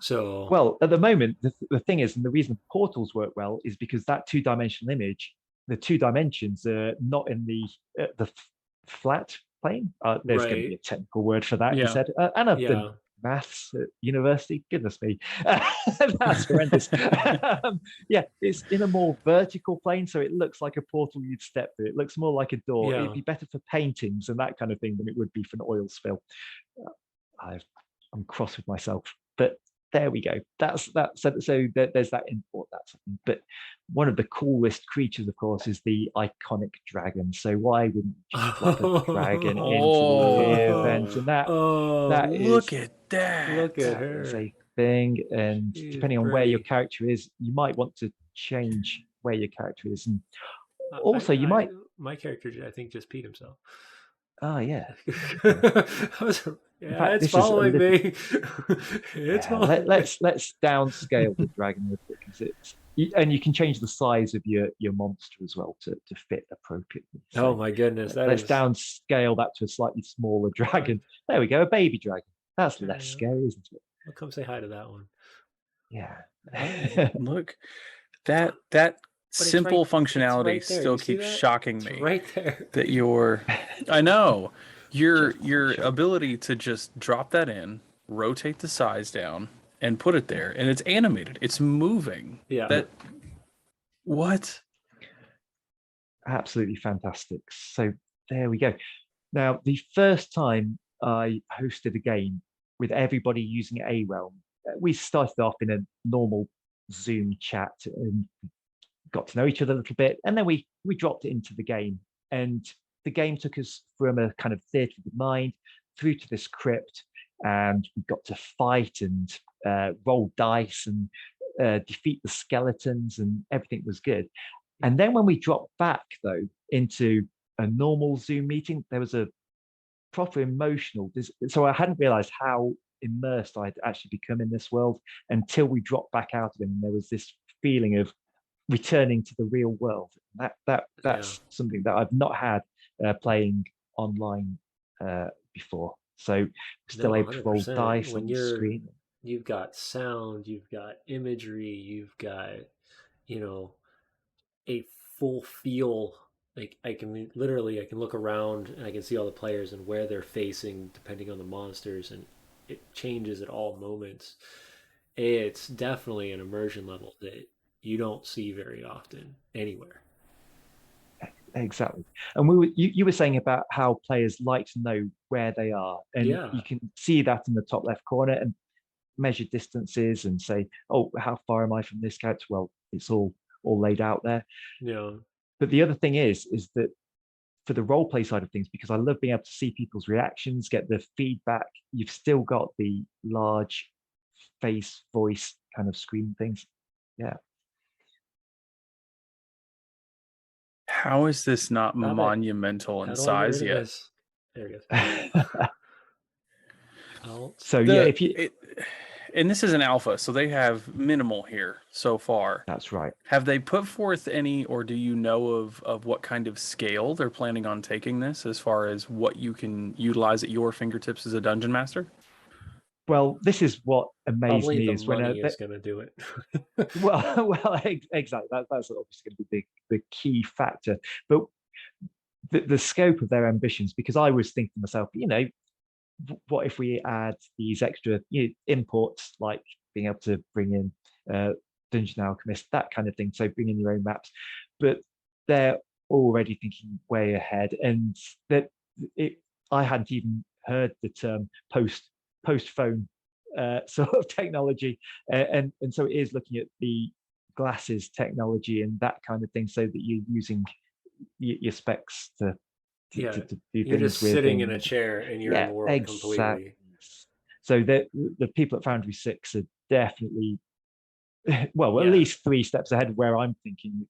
A: So
C: Well, at the moment, the thing is, and the reason portals work well is because that two-dimensional image, the two dimensions are not in the flat plane. There's going to be
A: right.
C: a technical word for that, he
B: Yeah.
C: said. And I've done
A: Yeah.
C: maths at university. Goodness me, that's horrendous. Yeah, it's in a more vertical plane, so it looks like a portal you'd step through. It looks more like a door.
A: Yeah.
C: It'd be better for paintings and that kind of thing than it would be for an oil spill. I'm cross with myself, but there we go. That's that. So there's that import. That's something. But one of the coolest creatures, of course, is the iconic dragon. So why wouldn't you just drop a dragon into the event? And that
B: Look
C: is
B: at that.
A: Look at
C: that is
A: her.
C: a thing. And
A: She's
C: depending on where your
A: pretty.
C: character is, you might want to change where your character is. And also, you might.
A: My character, I think, just peed himself.
C: Oh yeah.
A: Yeah,
C: fact,
A: it's
C: this is a
A: following
C: little-
A: me. It's following me.
C: let's downscale the dragon a bit because and you can change the size of your monster as well to fit appropriately. So
A: Oh my goodness,
C: let's downscale that to a slightly smaller dragon. There we go, a baby dragon. That's less scary, isn't it?
A: I'll come say hi to that one.
C: Yeah.
B: Look, that
A: But it's
B: simple
A: it's
B: functionality
A: right there. You
B: still
A: see
B: keeps
A: that?
B: shocking
A: It's
B: me
A: right there.
B: that I know,
C: Just
B: your
C: show.
B: ability to just drop that in, rotate the size down, and put it there, and it's animated. It's moving.
A: Yeah.
C: Yeah,
B: What?
C: absolutely fantastic. So there we go. Now, the first time I hosted a game with everybody using ARealm, we started off in a normal Zoom chat and got to know each other a little bit, and then we dropped it into the game, and the game took us from a kind of theatre of the mind through to this crypt, and we got to fight and roll dice and defeat the skeletons, and everything was good. And then when we dropped back though into a normal Zoom meeting, there was a proper emotional. So I hadn't realized how immersed I'd actually become in this world until we dropped back out of it, and there was this feeling of returning to the real world. That's something that I've not had playing online before. So
A: No,
C: still able to roll
A: 100%.
C: dice
A: When
C: on the screen.
A: you've got sound, you've got imagery, you've got, you know, a full feel. Like I can literally, I can look around and I can see all the players and where they're facing depending on the monsters, and it changes at all moments. It's definitely an immersion level that you don't see very often anywhere.
C: Exactly. And you were saying about how players like to know where they are, and
A: Yeah,
C: you can see that in the top left corner and measure distances and say, oh, how far am I from this character? Well, it's all laid out there.
A: you know,
C: But the other thing is that for the role play side of things, because I love being able to see people's reactions, get the feedback, you've still got the large face, voice kind of screen things. Yeah.
B: How is this not
A: stop it.
B: monumental in
A: How do I get
B: size
A: rid of
B: yet?
A: this? There it goes.
C: So yeah,
B: The
C: if you
B: it, and this is an alpha, so they have minimal here so far.
C: that's right.
B: Have they put forth any, or do you know of what kind of scale they're planning on taking this as far as what you can utilize at your fingertips as a dungeon master?
C: Well, this is what amazed
A: Probably
C: me
A: the
C: is when
A: money is going to do it.
C: exactly that's obviously going to be the key factor. But the scope of their ambitions, because I was thinking to myself, what if we add these extra imports, like being able to bring in Dungeon Alchemist, that kind of thing. So bring in your own maps, but they're already thinking way ahead, and that it. I hadn't even heard the term post phone sort of technology, and so it is looking at the glasses technology and that kind of thing, so that you're using your specs
A: Yeah,
C: to do
A: you're
C: things
A: just
C: with.
A: sitting in a
C: And
A: chair and you're in
C: yeah,
A: the world
C: exactly.
A: completely.
C: So the people at Foundry 6 are definitely, well, at
A: Yeah,
C: least 3 steps ahead of where I'm thinking.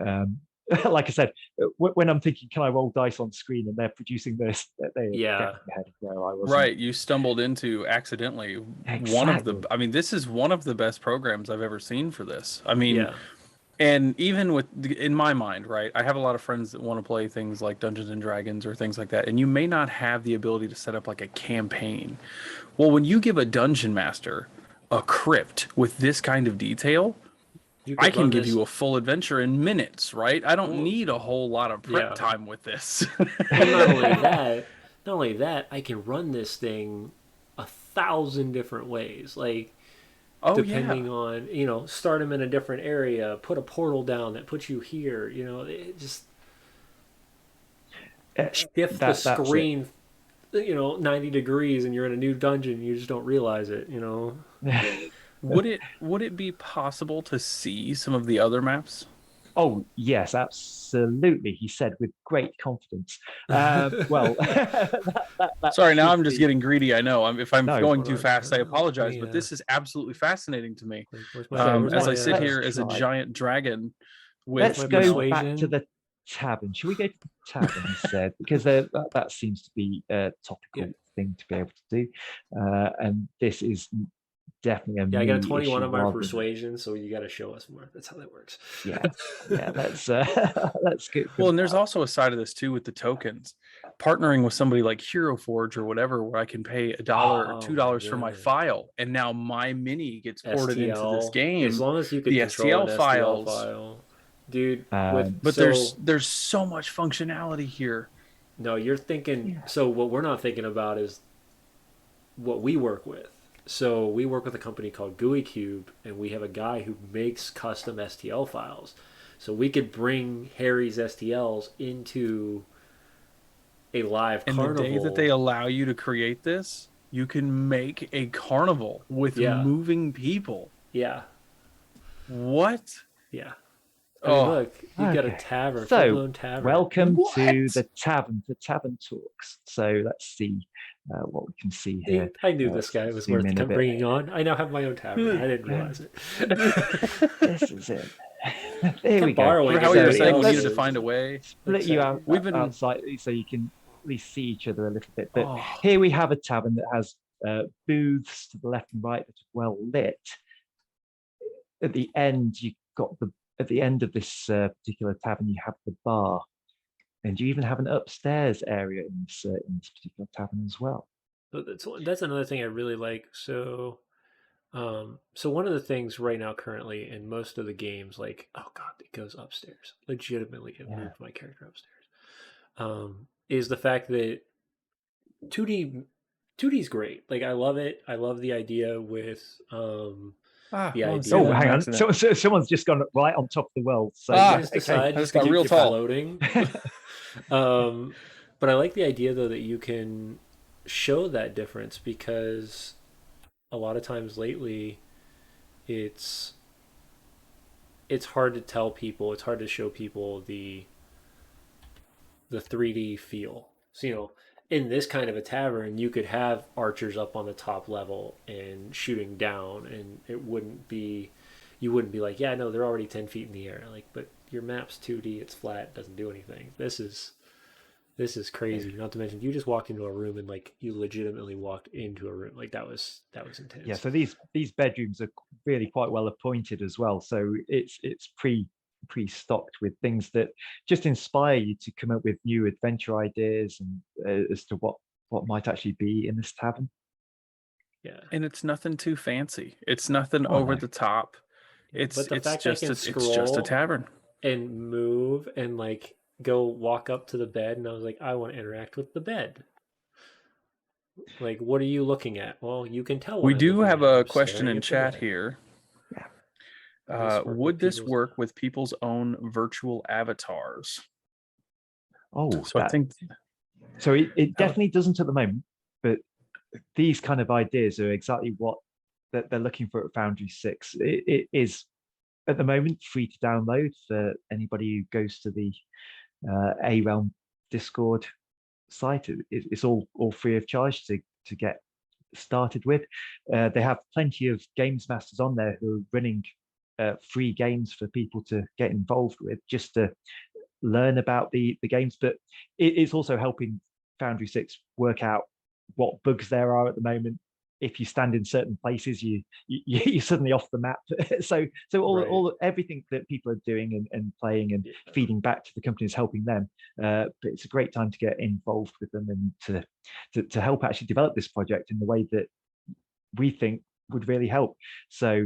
C: Um, like I said, when I'm thinking, can I roll dice on screen, and they're producing this, they're
A: yeah,
C: definitely ahead of where I was.
B: Right, you stumbled into accidentally one of the,
C: Exactly.
B: I mean, this is one of the best programs I've ever seen for this. I mean,
A: yeah,
B: and even with, in my mind, right, I have a lot of friends that want to play things like Dungeons and Dragons or things like that, and you may not have the ability to set up like a campaign. Well, when you give a dungeon master a crypt with this kind of detail,
A: you
B: I
A: could
B: can
A: run
B: give
A: this.
B: you a full adventure in minutes, right? I don't
A: Well,
B: need a whole lot of prep
A: yeah.
B: time with this.
A: Well, not only that, not only that, I can run this thing 1,000 different ways. Like
B: Oh yeah.
A: depending on start them in a different area, put a portal down that puts you here. It just
C: Uh,
A: shift the
C: that's it.
A: screen 90 degrees and you're in a new dungeon and you just don't realize it.
B: Would it be possible to see some of the other maps?
C: Oh, yes, absolutely, he said with great confidence. Well, that
B: Sorry, now
C: should
B: I'm just
C: be.
B: getting greedy. I know. If I'm
C: No,
B: going
A: Hold
B: too
A: on,
B: fast, I
A: let
B: apologize.
A: me
B: But this is absolutely fascinating to me.
A: where's
C: so
A: where's
B: As I
A: my
B: sit
C: let's
B: here as a
C: try.
B: giant dragon
A: where's
B: with,
C: Let's
A: my
C: go back to
A: persuasion?
C: the tavern. Should we go to the tavern instead? Because that seems to be a
A: Yeah,
C: topical thing to be able to do. And this is definitely a
A: yeah, I got a
C: me
A: 21
C: issue
A: on my
C: rather than,
A: persuasion, so you got to show us more. That's how that works.
C: yeah, yeah, let's let's go for
B: well, and there's
C: that.
B: also a side of this too with the tokens. Partnering with somebody like Hero Forge or whatever, where I can pay $1 or
A: Oh my
B: $2 for my
A: goodness.
B: file, and now my mini gets ported into this
A: STL. As
B: game.
A: long as you could
B: The
A: control an
B: STL
A: STL
B: files,
A: file. dude.
B: But there's so much functionality here.
A: No, you're thinking.
C: Yeah.
A: So what we're not thinking about is what we work with. So we work with a company called GUI Cube, and we have a guy who makes custom STL files. So we could bring Harry's STLs into a live
B: And
A: carnival.
B: the day that they allow you to create this, you can make a carnival with moving people.
A: Yeah.
B: What?
A: Yeah. I mean, look, you've got a tavern, full-blown tavern.
C: Welcome to the Tavern, the Tavern Talks. So let's see what we can see here.
A: I knew this guy was worth bringing on. I now have my own tavern. I didn't realize it.
C: This is it. There we go.
B: How you're saying we needed to find a way.
C: Split you out outside so you can at least see each other a little bit. But here we have a tavern that has booths to the left and right that are well lit. At the end, at the end of this particular tavern, you have the bar, and you even have an upstairs area in this particular tavern as well.
A: So that's another thing I really like. So one of the things right now currently in most of the games, like, oh god, it goes upstairs. Legitimately, it moved my character upstairs. Is the fact that 2D is great. Like, I love it. I love the idea with the idea.
C: Oh, hang on! Someone's just gone right on top of the world. So
B: I just got real tall.
A: Floating. But I like the idea though that you can show that difference, because a lot of times lately, it's hard to tell people. It's hard to show people the 3D feel. So, in this kind of a tavern, you could have archers up on the top level and shooting down, and you wouldn't be like, yeah, no, they're already 10 feet in the air. Like, but your map's 2D, it's flat, doesn't do anything. This is crazy. Not to mention, you just walked into a room and like you legitimately walked into a room. Like that was intense.
C: Yeah. So these bedrooms are really quite well appointed as well. So it's pre-stocked with things that just inspire you to come up with new adventure ideas and as to what might actually be in this tavern.
A: Yeah,
B: and it's nothing too fancy. It's nothing over the top. It's just a tavern.
A: And move and like go walk up to the bed, and I was like, I want to interact with the bed. Like, what are you looking at? Well, you can tell.
B: We do have a question in chat here. Would this work with people's own virtual avatars?
C: Oh,
B: so I think
C: so. It definitely doesn't at the moment, but these kind of ideas are exactly what that they're looking for at Foundry 6. It is at the moment free to download for anybody who goes to the ARealms Discord site. It's all free of charge to get started with. They have plenty of games masters on there who are running free games for people to get involved with, just to learn about the games. But it's also helping Foundry 6 work out what bugs there are at the moment. If you stand in certain places, you're suddenly off the map. so everything that people are doing and playing and feeding back to the company is helping them. But it's a great time to get involved with them and to help actually develop this project in the way that we think would really help. So,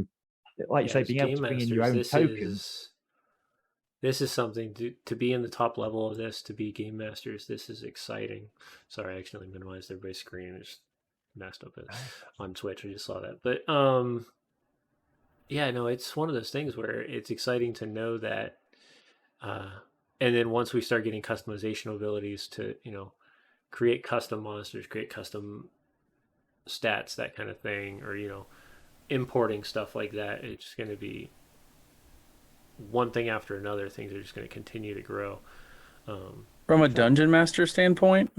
C: like you say, being able to bring in your own tokens.
A: This is something to be in the top level of this, to be game masters. This is exciting. Sorry, I accidentally minimized everybody's screen. Just messed up on Twitch. I just saw that. But yeah, no, it's one of those things where it's exciting to know that. And then once we start getting customization abilities to, create custom monsters, create custom stats, that kind of thing, or, importing stuff like that, it's going to be one thing after another. Things are just going to continue to grow.
B: From a dungeon master standpoint,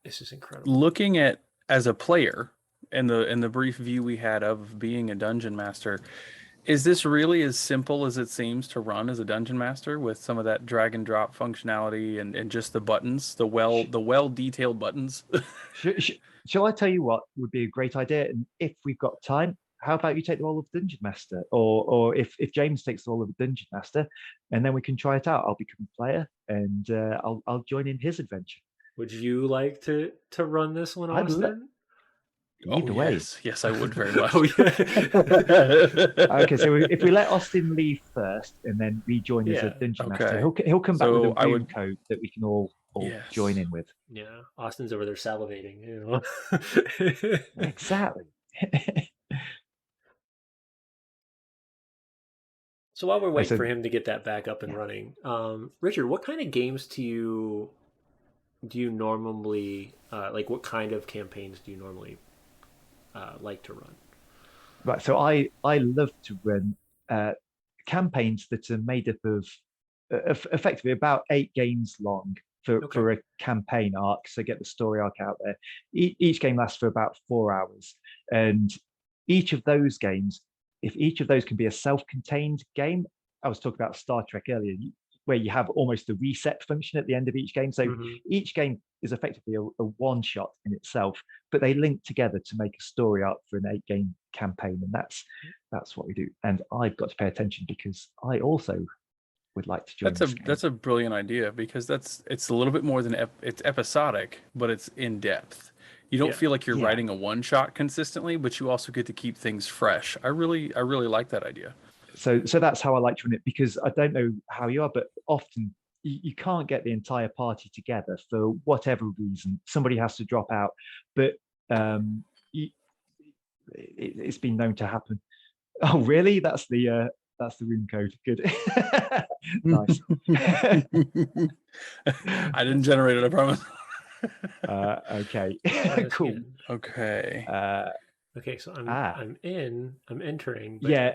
A: this is incredible.
B: Looking at as a player in the brief view we had of being a dungeon master, is this really as simple as it seems to run as a dungeon master, with some of that drag and drop functionality and just the buttons, the well detailed buttons?
C: Shall I tell you what would be a great idea? And if we've got time, how about you take the role of Dungeon Master? Or if James takes the role of a Dungeon Master, and then we can try it out. I'll become a player, and I'll join in his adventure.
A: Would you like to run this one, Austin?
C: Either way.
B: Yes, I would very much.
A: Oh yeah.
C: Okay, so if we let Austin leave first and then rejoin as a
A: Yeah.
C: dungeon master,
B: Okay.
C: he'll come back with
B: So
C: a
B: I
C: room
B: would,
C: code that we can all join
B: yes.
C: in with.
A: Yeah. Austin's over there salivating, you know.
C: Exactly.
A: So while we're
C: I
A: waiting
C: said,
A: for him to get that back up and
C: yeah.
A: running, Richard, what kind of games do you normally like? What kind of campaigns do you normally like to run?
C: Right. So I love to run uh, campaigns that are made up of effectively about 8 games long
A: Okay.
C: for a campaign arc. So get the story arc out there. Each game lasts for about 4 hours, and each of those games, if each of those can be a self-contained game, I was talking about Star Trek earlier, where you have almost a reset function at the end of each game. So
A: Hmm.
C: each game is effectively a one shot in itself, but they link together to make a story arc for an 8 game campaign, and that's what we do. And I've got to pay attention because I also would like to join
B: That's a
C: this game.
B: that's a brilliant idea because it's a little bit more than it's episodic, but it's in depth. You don't
A: Yeah.
B: feel like you're
C: Yeah.
B: writing a one shot consistently, but you also get to keep things fresh. I really like that idea.
C: So that's how I like to run it, because I don't know how you are, but often you can't get the entire party together for whatever reason. Somebody has to drop out, but um, you, it's been known to happen. Oh, really? That's the room code. Good. Nice.
B: I didn't generate it, I promise.
C: Okay.
A: That's
C: Cool.
A: good.
B: Okay.
C: Uh,
A: Okay, so
C: ah,
A: I'm entering, but
C: yeah.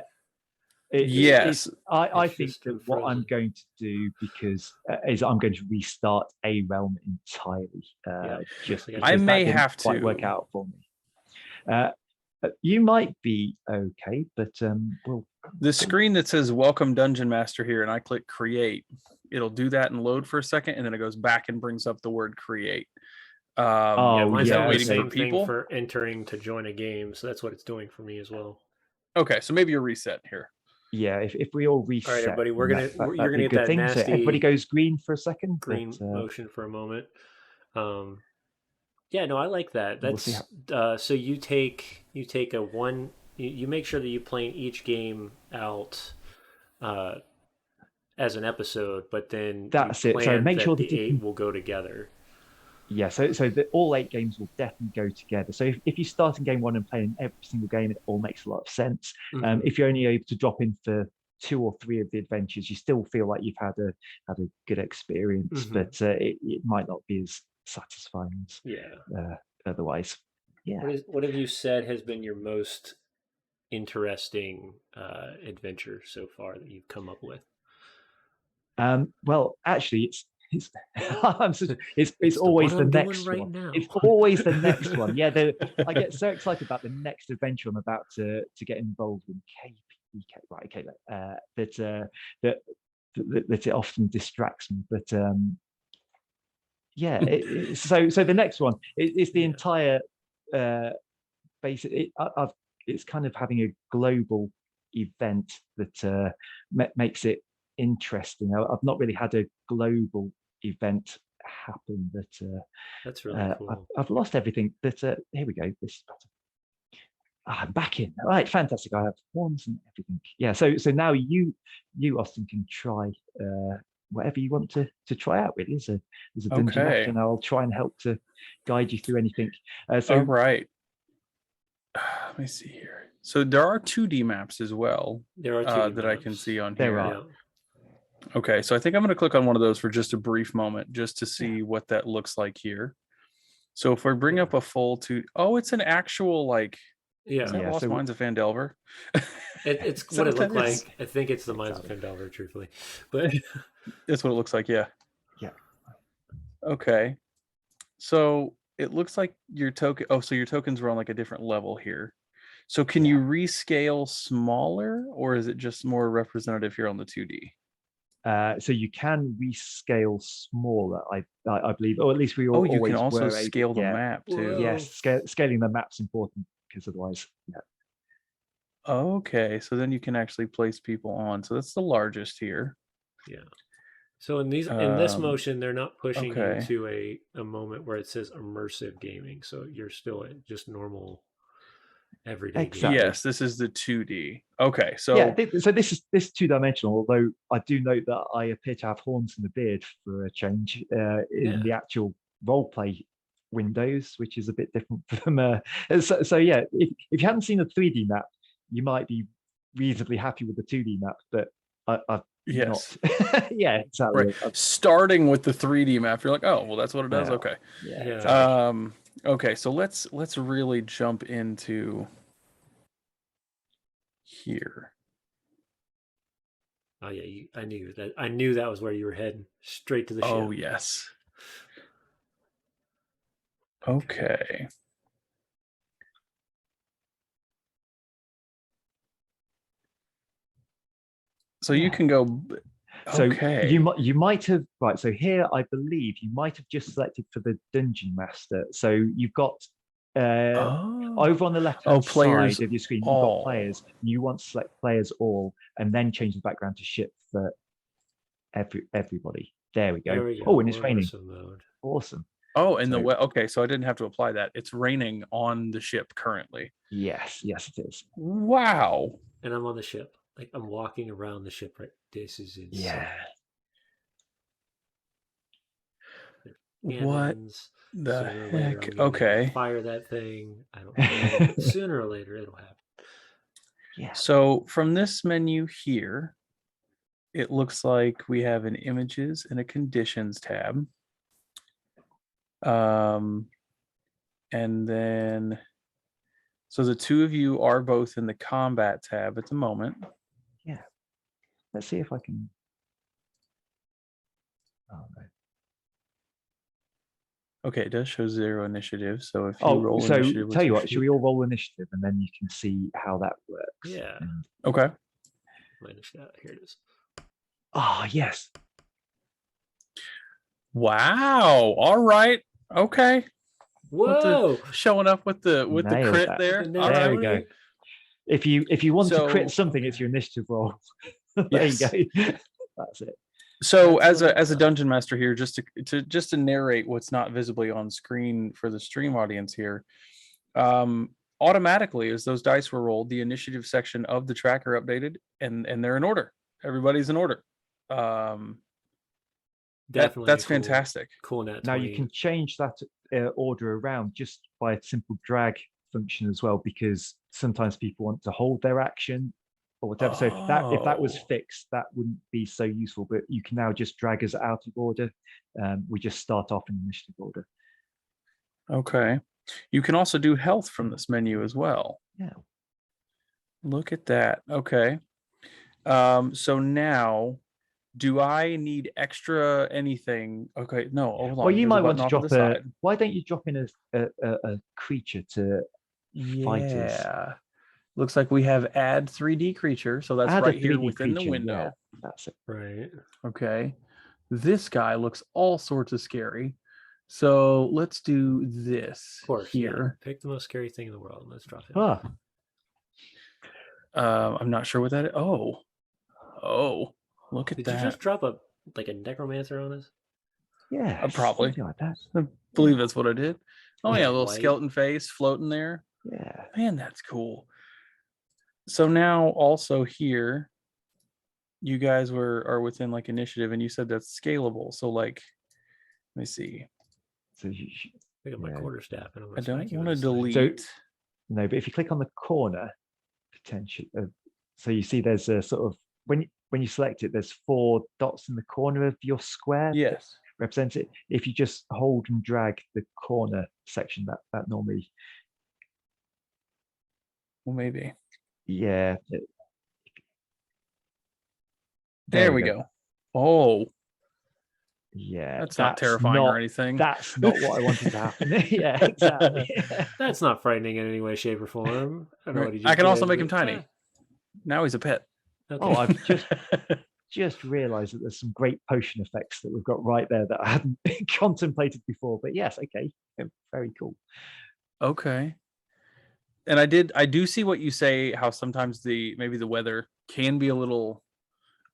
B: Yes.
C: I
A: it's
C: think
A: just
C: that
A: I'm
C: what I'm
A: frozen.
C: going to do, because is I'm going to restart a realm entirely,
A: Yeah.
C: just
A: So I got
B: I
C: because
A: you.
C: that
B: may
C: didn't
B: have
C: quite work
B: to.
C: out for me. You might be okay, but we'll
B: The screen that says "Welcome Dungeon Master" here, and I click "Create." It'll do that and load for a second, and then it goes back and brings up the word "Create."
A: Yeah,
C: Oh
A: mine's
B: Is that
A: doing
C: yeah,
A: the
B: waiting for
A: same
C: okay.
A: thing
B: people?
A: for entering to join a game, so that's what it's doing for me as well.
B: Okay, so maybe a reset here.
C: Yeah, if we all
A: All right,
C: reset,
A: everybody,
C: then
A: you're
C: that'd be
A: gonna
C: a
A: get
C: good
A: that
C: thing. So everybody
A: nasty
C: goes green for a second, but
A: green motion for a moment. Um, yeah, no, I like that.
C: we'll see
A: That's
C: how.
A: so you take a one. You make sure that you plan each game out uh, as an episode, but then you
C: That's it. So
A: plan
C: make sure
A: that
C: that
A: the
C: you
A: eight
C: can.
A: will go together.
C: Yeah, so all 8 games will definitely go together. So if you start in game one and play in every single game, it all makes a lot of sense.
A: Hmm.
C: If you're only able to drop in for 2 or 3 of the adventures, you still feel like you've had a good experience,
A: Hmm.
C: but it might not be as satisfying as
A: Yeah.
C: otherwise. Yeah.
A: What have you said has been your most interesting adventure so far that you've come up with?
C: Well, actually, it's it's
A: It's the one
C: always the
A: I'm doing
C: next
A: right
C: one.
A: now.
C: It's always the next one. Yeah, I get so excited about the next adventure I'm about to get involved in. KPK, right? Okay, that that it often distracts me. But yeah, so the next one is the
A: Yeah,
C: entire basic. It's kind of having a global event that makes it interesting. I've not really had a global event happen that
A: that's really cool.
C: I've lost everything. But here we go. This is better. I'm back in. All right, fantastic. I have forms and everything. Yeah. So now you Austin can try whatever you want to try out. Really, as a dungeon master,
B: Okay.
C: and I'll try and help to guide you through anything.
B: All
C: So
B: right. Let me see here. So there are 2D maps as well
A: There are 2D
B: that I can
A: maps.
B: see on
C: there
B: here.
C: are.
A: Yeah.
B: Okay, so I think I'm going to click on one of those for just a brief moment, just to
C: Yeah.
B: see what that looks like here. So if I bring
A: Yeah.
B: up a full two, oh, it's an actual like, is
A: Yeah.
B: that
C: Yeah.
B: Lost
C: So
B: Mines of Fandelver?
A: It's
B: Is that
A: what it
B: what that
A: looked
B: is?
A: like. I think it's the Mines of
C: exactly.
A: Fendelver, truthfully. But
B: That's what it looks like. Yeah.
C: Yeah.
B: Okay. So it looks like your token. Oh, so your tokens were on like a different level here. So can
C: Yeah.
B: you rescale smaller, or is it just more representative here on the 2D?
C: So you can rescale smaller, I believe, or at least we
B: Oh, you can
C: always
B: also
C: were able.
B: scale the
C: Yeah,
B: map too.
C: yes,
A: whoa.
C: scaling the map's important because otherwise, yeah,
B: Okay, so then you can actually place people on. So that's the largest here.
A: Yeah. So in this
B: Um,
A: motion, they're not pushing you
B: okay.
A: to a moment where it says immersive gaming. So you're still at just normal. everyday
C: Exactly.
A: game.
B: Yes, this is the 2D. Okay, so
C: Yeah, so this is two-dimensional. Although I do note that I appear to have horns and a beard for a change in the actual roleplay windows, which is a bit different from. So yeah, if you hadn't seen a 3D map, you might be reasonably happy with the 2D map, but I've not.
B: yes,
C: Yeah,
B: right.
C: exactly.
B: Starting with the 3D map, you're like, oh, well, that's what it does.
C: Well,
B: Okay.
C: yeah,
A: Yeah.
C: exactly.
B: Okay, so let's really jump into here.
A: Oh yeah, I knew that. I knew that was where you were heading, straight to the ship.
B: Oh yes. Okay. So you
C: Yeah.
B: can go.
C: So
B: Okay.
C: you might have right. So here, I believe you might have just selected for the dungeon master. So you've got
B: Oh.
C: over on the left
B: Oh,
C: hand
B: players
C: side of your screen, you've got
B: all.
C: players. You want to select players all, and then change the background to ship for everybody. There we go.
A: There we go.
C: Oh, and it's
A: We're
C: raining.
A: immersive mode.
C: Awesome.
B: Oh, and
C: So
B: okay, so I didn't have to apply that. It's raining on the ship currently.
C: yes, it is.
B: Wow.
A: And I'm on the ship. Like I'm walking around the ship. Right. This is insane.
C: Yeah.
B: What
A: Cannons.
B: the
A: Sooner or later, I'm
B: heck?
A: gonna
B: Okay.
A: fire that thing. I don't know, but sooner or later it'll happen.
C: Yeah.
B: So from this menu here, it looks like we have an images and a conditions tab. And then, so the two of you are both in the combat tab at the moment.
C: Yeah. Let's see if I can. Oh no.
B: Okay, it does show 0 initiative. So if you roll
C: so
B: initiative,
C: tell you what, should we all roll initiative and then you can see how that works?
A: Yeah.
B: Okay.
A: Here it is.
C: Ah, yes.
B: Wow. All right. Okay.
A: Whoa!
B: Showing up with the
C: Nailed
B: crit
C: that.
B: there.
A: The
B: All
C: There
B: right.
C: we go. If you want to crit
B: So-
C: something, it's your initiative roll. There
B: Yes.
C: you go. That's it.
B: So
A: That's
B: as a dungeon master here, just to narrate what's not visibly on screen for the stream audience here, automatically as those dice were rolled, the initiative section of the tracker updated, and they're in order. Everybody's in order.
A: Definitely
B: that's
A: cool,
B: fantastic.
A: Cool net.
C: Now you can change that order around just by a simple drag function as well, because sometimes people want to hold their action or whatever. So if that was
B: Oh.
C: fixed, that wouldn't be so useful. But you can now just drag us out of order. We just start off in initiative order.
B: Okay. You can also do health from this menu as well.
C: Yeah.
B: Look at that. Okay. So now, do I need extra anything? Okay, no, hold on.
C: Well, you
B: There's
C: might
B: a
C: want
B: button
C: to
B: off to
C: drop
B: the side.
C: why don't you drop in a creature to fight us?
B: Yeah. Looks like we have add 3D creature. So that's
C: Add a
B: right here
C: 3D
B: within the
C: creature,
B: window.
C: yeah, that's it.
A: right.
B: Okay. This guy looks all sorts of scary. So let's do this
A: Of course.
B: here.
A: Yeah. Pick the most scary thing in the world. Let's drop it.
C: Ah,
B: I'm not sure what that is. Oh, look at
A: Did
B: that.
A: you just drop a necromancer on us?
C: yeah,
B: Probably.
C: something like that.
B: I believe that's what I did. Oh yeah, a little
A: White.
B: skeleton face floating there.
C: Yeah.
B: Man, that's cool. So now also here, you guys are within like initiative, and you said that's scalable. So like, let me see.
C: So
A: Pick up my
C: Yeah.
A: quarterstaff and I'm
B: I
A: gonna
B: don't
A: smack you
B: want
A: in
B: to
A: the side.
B: delete.
C: no, but if you click on the corner, potentially, so you see there's a sort of when you select it, there's 4 dots in the corner of your square.
B: Yes.
C: Represents it. If you just hold and drag the corner section, that normally,
B: Well, maybe.
C: yeah.
B: There we go. Oh,
C: Yeah,
B: that's not terrifying or anything.
C: That's not what I wanted to happen. Yeah, exactly.
A: That's not frightening in any way, shape, or form. I don't know what he
B: I
A: just
B: can also
A: did,
B: make him
A: but-
B: tiny. Now he's a pet.
A: Okay.
C: Oh, I've just realized that there's some great potion effects that we've got right there that I hadn't contemplated before. But yes, okay, very cool.
B: Okay. And I do see what you say, how sometimes maybe the weather can be a little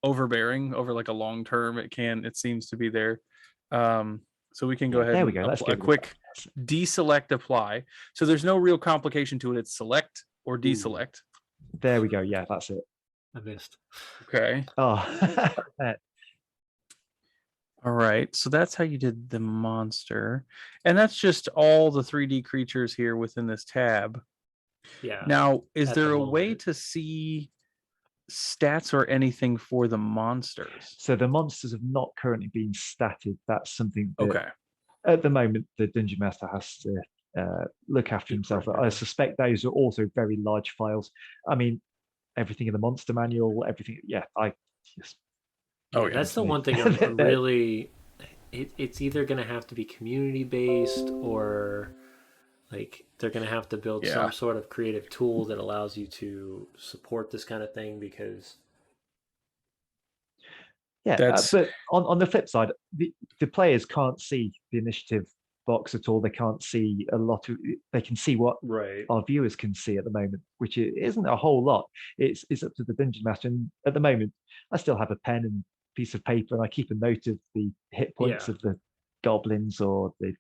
B: overbearing over like a long term. It seems to be there. So we can go ahead
C: There we
B: and
C: go. Let's
B: a
C: get rid of
B: quick deselect apply. So there's no real complication to it. It's select or deselect.
C: There we go. Yeah, that's it.
A: I missed.
B: Okay.
C: Oh,
B: All right. So that's how you did the monster. And that's just all the 3D creatures here within this tab.
A: Yeah.
B: Now, is
A: at
B: there
A: the
B: a way
A: moment.
B: to see stats or anything for the monsters?
C: so the monsters have not currently been statted. That's something that
B: Okay.
C: at the moment the dungeon master has to look after
A: Keep
C: himself.
A: record
C: I
A: of.
C: suspect those are also very large files. I mean, everything in the monster manual, everything. Yeah, I just.
B: Oh, yeah.
A: That's the one thing I'm really. It's either going to have to be community based, or like they're going to have to build some sort of creative tool that allows you to support this kind of thing, because
C: Yeah,
B: That's
C: but on the flip side, the players can't see the initiative box at all. They can't see a lot of. They can see what
A: right.
C: our viewers can see at the moment, which isn't a whole lot. It's up to the dungeon master. And at the moment, I still have a pen and piece of paper, and I keep a note of the hit points of the goblins or the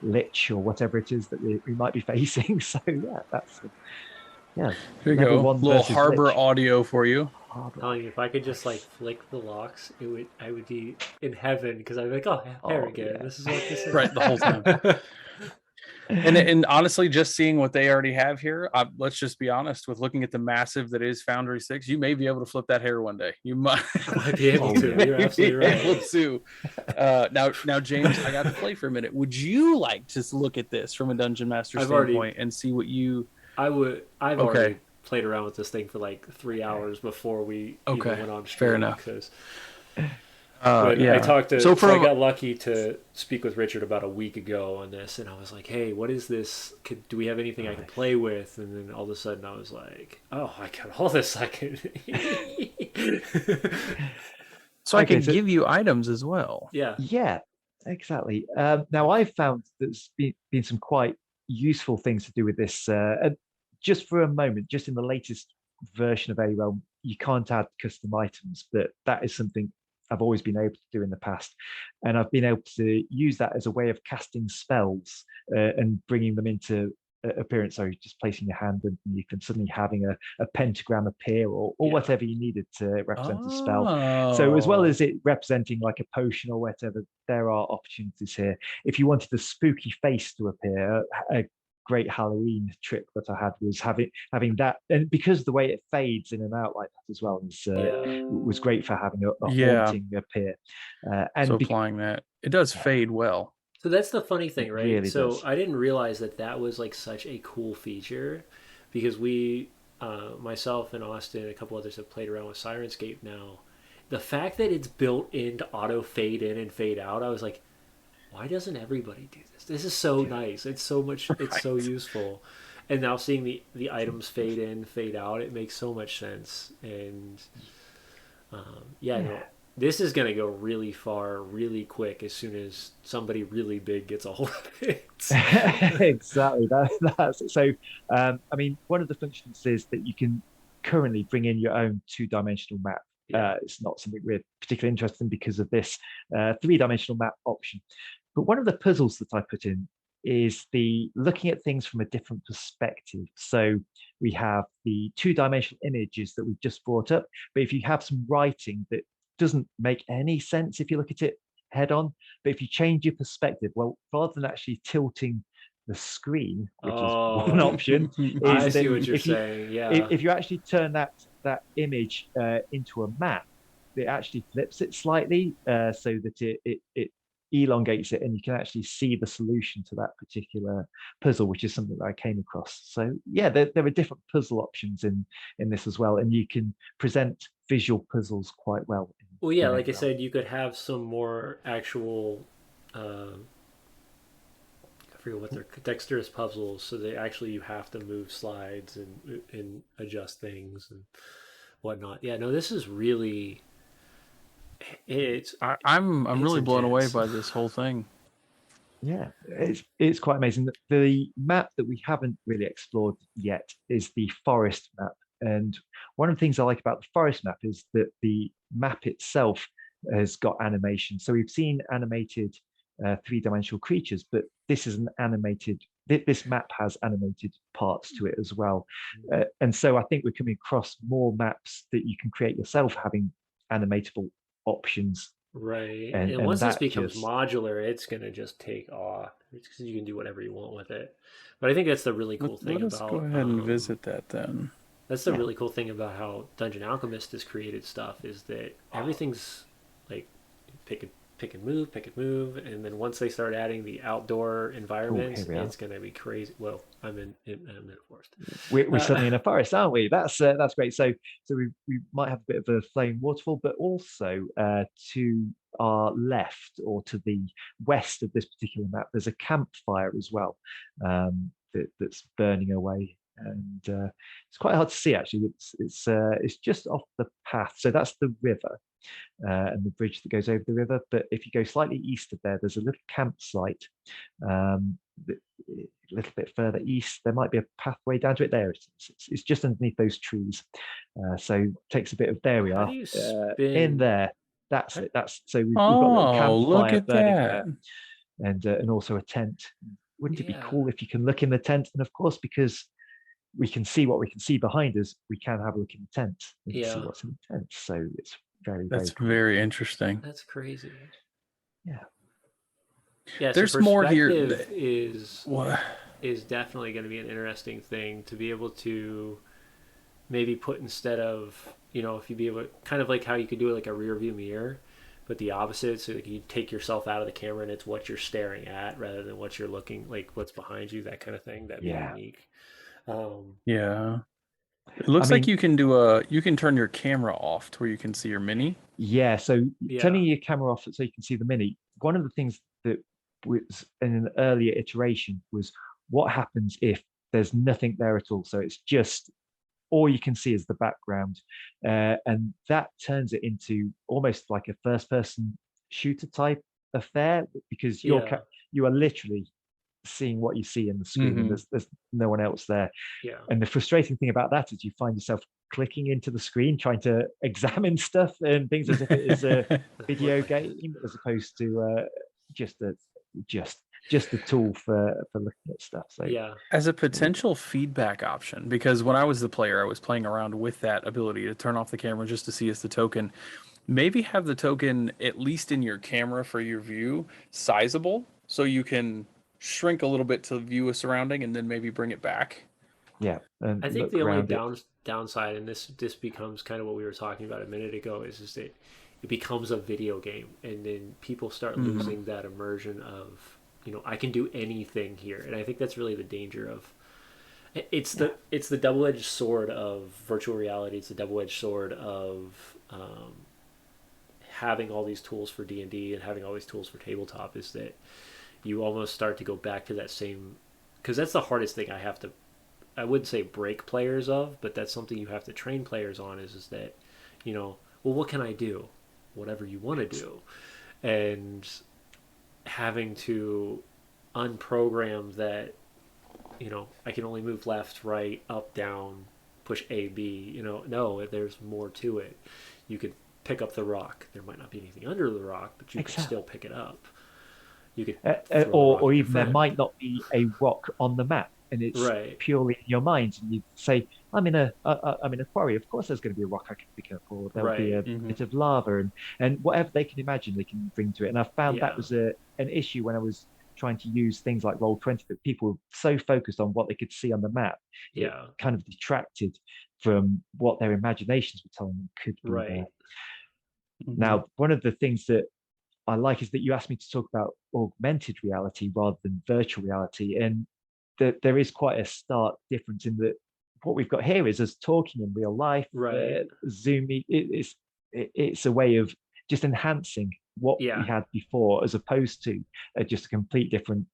C: lich or whatever it is that we might be facing. So yeah, that's
B: Here you
C: level
B: go.
C: 1
B: Little
C: versus
B: harbor
C: lich.
B: audio for you.
A: Telling you, if I could just like flick the locks, I would be in heaven, because I'd be like, oh, there again.
C: Yeah.
A: This is what this is.
B: Right, the whole time. And honestly, just seeing what they already have here, let's just be honest. With looking at the massive that is Foundry 6, you may be able to flip that hair one day. You might
A: be able to. You're absolutely right.
B: Able to. Now, James, I got to play for a minute. Would you like to look at this from a dungeon master standpoint and see what you?
A: I've already played around with this thing for like 3 hours before we even went on stream.
B: Fair enough.
A: Because
B: I
A: talked to, so I got lucky to speak with Richard about a week ago on this, and I was like, "Hey, what is this? Do we have anything I can play with?" And then all of a sudden, I was like, "Oh, I got all this I can."
B: So I can give you items as well.
C: Yeah, exactly. Now I've found there's been some quite useful things to do with this. Just for a moment, just in the latest version of ARealm, you can't add custom items, but that is something I've always been able to do in the past, and I've been able to use that as a way of casting spells and bringing them into appearance. So just placing your hand and you can suddenly having a pentagram appear, or whatever you needed to represent a spell. So as well as it representing like a potion or whatever, there are opportunities here. If you wanted a spooky face to appear, a great Halloween trick that I had was having that, and because the way it fades in and out like that as well was great for having a haunting appear. And
B: so applying that, it does fade well.
A: So that's the funny thing, right?
C: Really
A: so
C: does.
A: I didn't realize that was like such a cool feature, because we, myself and Austin and a couple others have played around with Sirenscape now. The fact that it's built into auto fade in and fade out, I was like, why doesn't everybody do this? This is so nice. It's so much. It's so useful. And now seeing the items fade in, fade out, it makes so much sense. And this is going to go really far, really quick as soon as somebody really big gets a hold of it.
C: Exactly. That's it. So, I mean, one of the functions is that you can currently bring in your own 2-dimensional map. It's not something we're particularly interested in because of this 3-dimensional map option. But one of the puzzles that I put in is the looking at things from a different perspective. So we have the 2-dimensional images that we've just brought up, but if you have some writing that doesn't make any sense if you look at it head on, but if you change your perspective, well, rather than actually tilting the screen, which is one option,
A: I see what you're saying.
C: If you actually turn that image into a map, it actually flips it slightly so that it elongates it, and you can actually see the solution to that particular puzzle, which is something that I came across. So yeah, there are different puzzle options in this as well, and you can present visual puzzles quite well.
A: Well, yeah, like I said, you could have some more actual I forget what they're dexterous puzzles, so they actually you have to move slides and adjust things and whatnot. Yeah, no, this is really
B: I'm really blown away by this whole thing.
C: Yeah, it's quite amazing. The map that we haven't really explored yet is the forest map. And one of the things I like about the forest map is that the map itself has got animation. So we've seen animated three-dimensional creatures, but this is an animated. This map has animated parts to it as well, and so I think we're coming across more maps that you can create yourself having animatable options,
A: Right. And
C: and
A: once this
C: that
A: becomes
C: just
A: modular, it's going to just take off. It's 'cause you can do whatever you want with it. But I think that's the really cool thing
B: Let us go
A: about
B: ahead and visit that then.
A: that's the
C: yeah.
A: really cool thing about how Dungeon Alchemist has created stuff is that everything's like pick and pick and move, and then once they start adding the outdoor
C: Oh, here
A: environments,
C: we are.
A: it's gonna be crazy. Well, I'm in a forest.
C: We're suddenly in a forest, aren't we? That's great. So we might have a bit of a flame waterfall, but also to our left or to the west of this particular map, there's a campfire as well, that's burning away, and it's quite hard to see actually. It's just off the path, so that's the river. And the bridge that goes over the river. But if you go slightly east of there, there's a little campsite. A little bit further east, there might be a pathway down to it. There, it's just underneath those trees. So takes a bit of. There we
A: How
C: are,
A: do you
C: in
A: spin?
C: there. That's
A: How,
C: it. That's so we've got a little
B: Oh, look
C: campfire
B: at
C: burning
B: that.
C: there, and also a tent. Wouldn't it be
A: yeah,
C: cool if you can look in the tent? And of course, because we can see what we can see behind us, we can have a look in the tent and see
A: yeah,
C: what's in the tent. So it's very,
B: That's
C: very cool.
B: very interesting.
A: that's crazy.
C: Yeah.
A: Yeah, so
B: There's more here.
A: perspective is
B: What?
A: is definitely going to be an interesting thing to be able to maybe put instead of if you be able kind of like how you could do it like a rear view mirror, but the opposite. So like you take yourself out of the camera and it's what you're staring at rather than what you're looking like what's behind you, that kind of thing. That'd be
C: Yeah.
A: unique. Um,
B: Yeah. It
C: I
B: looks like
C: mean,
B: you can turn your camera off to where you can see your mini.
C: yeah. So
A: yeah,
C: turning your camera off so you can see the mini. One of the things that was in an earlier iteration was what happens if there's nothing there at all. So it's just all you can see is the background, and that turns it into almost like a first-person shooter type affair because
A: yeah,
C: you are literally seeing what you see in the screen, and
B: Mm-hmm.
C: there's no one else there.
A: yeah,
C: And the frustrating thing about that is you find yourself clicking into the screen, trying to examine stuff and things as if it is a
A: what
C: video
A: like
C: game as opposed to just a just just a tool for looking at stuff. So
A: yeah,
B: As a potential feedback option, because when I was the player, I was playing around with that ability to turn off the camera just to see as the token. Maybe have the token, at least in your camera for your view, sizable so you can shrink a little bit to view a surrounding and then maybe bring it back.
C: yeah, and
A: I think
C: look
A: the only
C: around it.
A: downside, and this becomes kind of what we were talking about a minute ago, is just that it becomes a video game, and then people start
B: Mm.
A: losing that immersion of I can do anything here, and I think that's really the danger of
C: Yeah,
A: it's the double edged sword of virtual reality. It's the double edged sword of having all these tools for D&D and having all these tools for tabletop. Is that you almost start to go back to that same because that's the hardest thing I wouldn't say break players of, but that's something you have to train players on is that, well, what can I do? Whatever you want to do. And having to unprogram that, I can only move left, right, up, down, push A, B, no, there's more to it. You could pick up the rock. There might not be anything under the rock, but you could
C: exactly.
A: still pick it up. You could throw the rock
C: Or
A: at your
C: even there
A: friend.
C: might not be a rock on the map, and it's
A: Right.
C: purely in your mind. And you say, I'm in a quarry. Of course, there's going to be a rock I can pick up, or there'll be
A: Right.
C: a
B: Hmm.
C: bit of lava, and whatever they can imagine, they can bring to it. And I found that
A: Yeah.
C: was an issue when I was trying to use things like Roll20, that people were so focused on what they could see on the map, it
A: Yeah.
C: kind of detracted from what their imaginations were telling them could be there.
A: Right.
B: Hmm.
C: Now, one of the things that I like is that you asked me to talk about augmented reality rather than virtual reality, and there is quite a stark difference in that what we've got here is us talking in real life.
A: Right.
C: Zoom, it's a way of just enhancing what we
A: Yeah.
C: had before, as opposed to just a complete different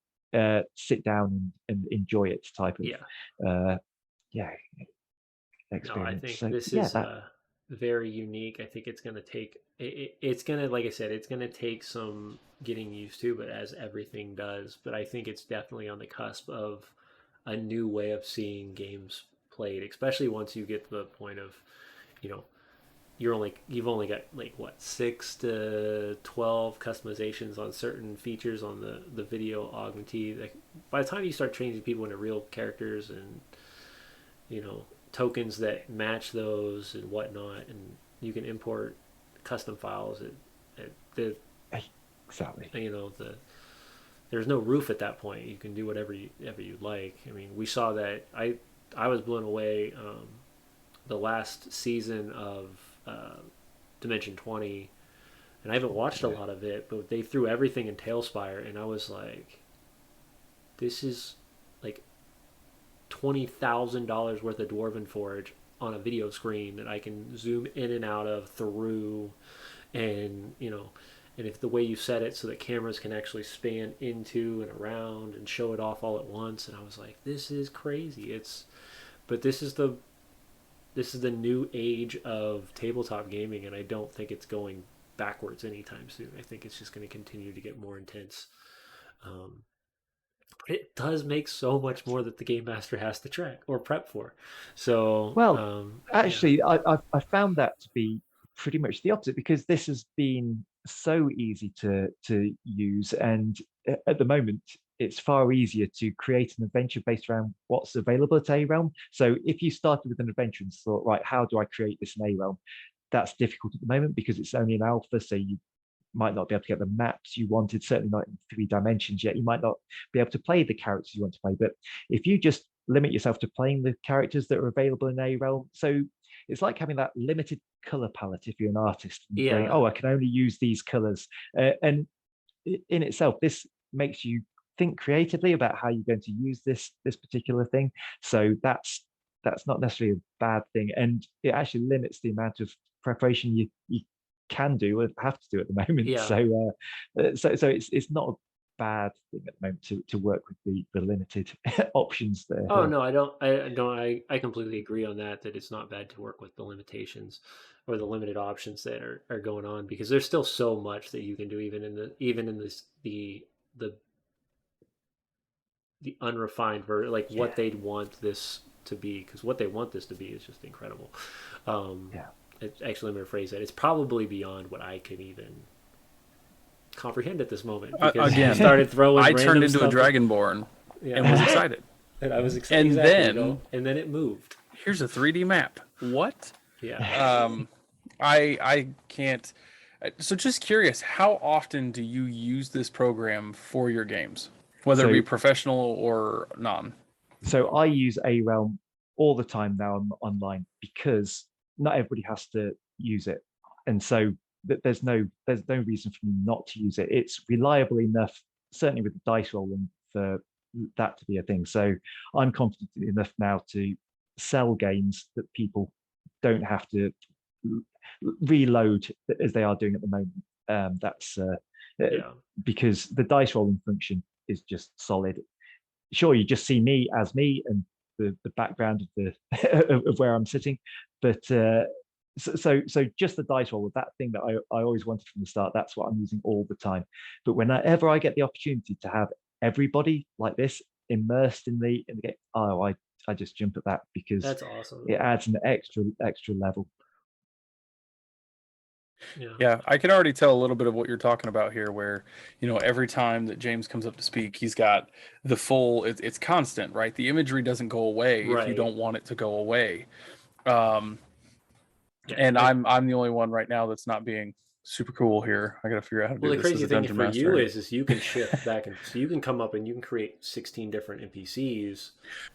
C: sit down and enjoy it type
A: Yeah.
C: of yeah
A: No, I
C: experience.
A: think
C: So
A: this
C: yeah,
A: is
C: that
A: very unique. I think it's going to take it's going to like I said, it's going to take some getting used to, but as everything does, but I think it's definitely on the cusp of a new way of seeing games played, especially once you get to the point of, you know, you've only got like what 6 to 12 customizations on certain features on the video augmentee. Like by the time you start changing people into real characters and tokens that match those and whatnot, and you can import custom files. The
C: Exactly.
A: there's no roof at that point. You can do whatever you like. I mean, we saw that. I was blown away. The last season of Dimension 20, and I haven't watched a lot of it, but they threw everything in Tailspire, and I was like, this is like $20,000 worth of Dwarven Forge on a video screen that I can zoom in and out of through, and and if the way you set it so that cameras can actually span into and around and show it off all at once, and I was like, this is crazy. But this is the new age of tabletop gaming, and I don't think it's going backwards anytime soon. I think it's just going to continue to get more intense. But it does make so much more that the game master has to track or prep for. So,
C: Well, actually, I found that to be pretty much the opposite, because this has been so easy to use, and at the moment it's far easier to create an adventure based around what's available at ARealm. So if you started with an adventure and thought, right, how do I create this in ARealm? That's difficult at the moment because it's only an alpha, so you might not be able to get the maps you wanted, certainly not in 3 dimensions yet. You might not be able to play the characters you want to play. But if you just limit yourself to playing the characters that are available in ARealm, so it's like having that limited color palette if you're an artist, and going, oh, I can only use these colors. And in itself, this makes you think creatively about how you're going to use this particular thing. So that's not necessarily a bad thing, and it actually limits the amount of preparation you can do and have to do at the moment.
A: Yeah.
C: So it's not a bad thing at the moment to work with the limited options there.
A: Oh no, I don't. I completely agree on that. That it's not bad to work with the limitations or the limited options that are going on, because there's still so much that you can do even in this the unrefined version, like what they'd want this to be, because what they want this to be is just incredible. Actually, let me rephrase that. It's probably beyond what I can even comprehend at this moment. Because
B: Again,
A: started throwing.
B: I turned into a
A: stuff
B: Dragonborn and was excited.
A: And I was excited.
B: And
A: exactly, and then it moved.
B: Here's a 3D map. What?
A: Yeah.
B: I can't. So just curious, how often do you use this program for your games, whether it be professional or non?
C: So I use ARealm all the time now online, because not everybody has to use it, and so there's no reason for me not to use it. It's reliable enough, certainly with the dice rolling, for that to be a thing. So I'm confident enough now to sell games that people don't have to reload as they are doing at the moment. Because the dice rolling function is just solid. Sure, you just see me as me and the background of the of where I'm sitting, but so just the dice roll, that thing that I always wanted from the start, that's what I'm using all the time. But whenever I get the opportunity to have everybody like this immersed in the game, I just jump at that, because
A: that's awesome.
C: It adds an extra level.
B: Yeah, I can already tell a little bit of what you're talking about here, where, every time that James comes up to speak, he's got the full, it's constant, right? The imagery doesn't go away if you don't want it to go away. And I'm the only one right now that's not being super cool here. I got to figure out how to do this.
A: Well, the crazy thing for
B: master.
A: you is you can shift back, and so you can come up and you can create 16 different NPCs,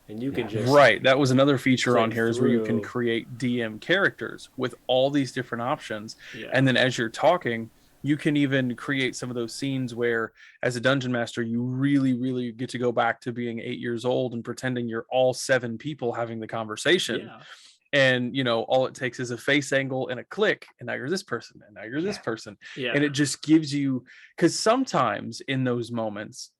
A: and you can just
B: That was another feature on here, is where you can create DM characters with all these different options, and then as you're talking, you can even create some of those scenes where, as a dungeon master, you really, really get to go back to being 8 years old and pretending you're all 7 people having the conversation.
A: Yeah.
B: And all it takes is a face angle and a click, and now you're this person, and now you're this person. And it just gives you, because sometimes in those moments,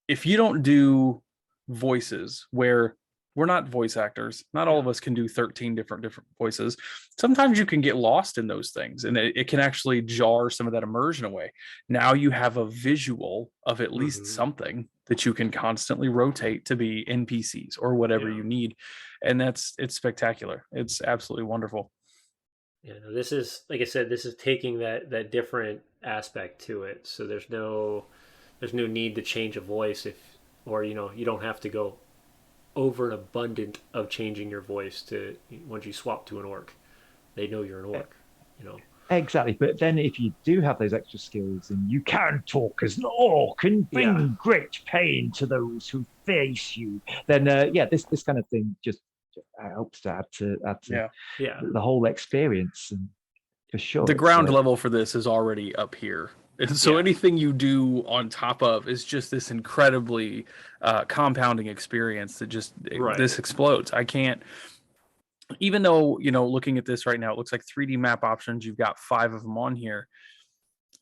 B: if you don't do voices, where we're not voice actors, not all of us can do 13 different voices, sometimes you can get lost in those things, and it can actually jar some of that immersion away. Now you have a visual of at least something that you can constantly rotate to be NPCs or whatever you need, and it's spectacular. It's absolutely wonderful.
A: Yeah, no, this is like I said, this is taking that different aspect to it. So there's no need to change a voice if, or you don't have to go over and abundant of changing your voice to once you swap to an orc, they know you're an
C: E-
A: orc. You know.
C: Exactly. But then if you do have those extra skills and you can talk as an orc and
A: Yeah,
C: bring great pain to those who face you, then yeah, this kind of thing just helps to add to
B: Yeah.
A: yeah,
C: the whole experience. And for
B: The
C: sure, it's
B: ground level for this is already up here. And so
A: yeah.
B: anything you do on top of is just this incredibly compounding experience that just this
A: Right.
B: explodes. I can't, even though, looking at this right now, it looks like 3D map options. You've got 5 of them on here.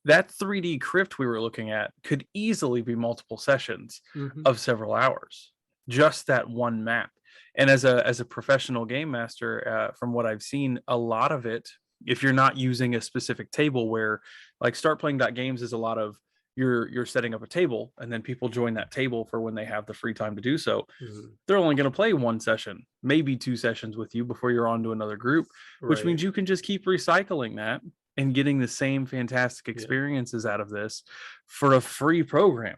B: That 3D crypt we were looking at could easily be multiple sessions
A: Hmm.
B: of several hours. Just that one map. And as a professional game master, from what I've seen, a lot of it, if you're not using a specific table, where like start playing games is a lot of you're setting up a table and then people join that table for when they have the free time to do so.
A: Hmm.
B: They're only going to play one session, maybe 2 sessions with you before you're on to another group, which
A: Right.
B: means you can just keep recycling that and getting the same fantastic
A: Yeah.
B: experiences out of this for a free program.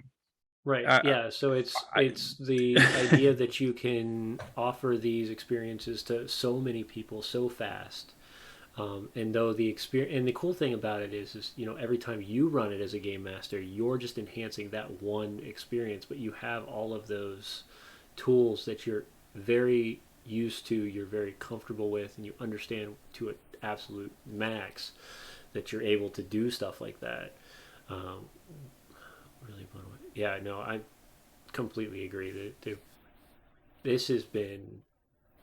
A: Right.
B: I,
A: Yeah. So it's
B: I,
A: it's the idea that you can offer these experiences to so many people so fast. And though the experience and the cool thing about it is every time you run it as a game master, you're just enhancing that one experience, but you have all of those tools that you're very used to, you're very comfortable with, and you understand to an absolute max that you're able to do stuff like that. Um, really blown away. Yeah, no, I completely agree that this has been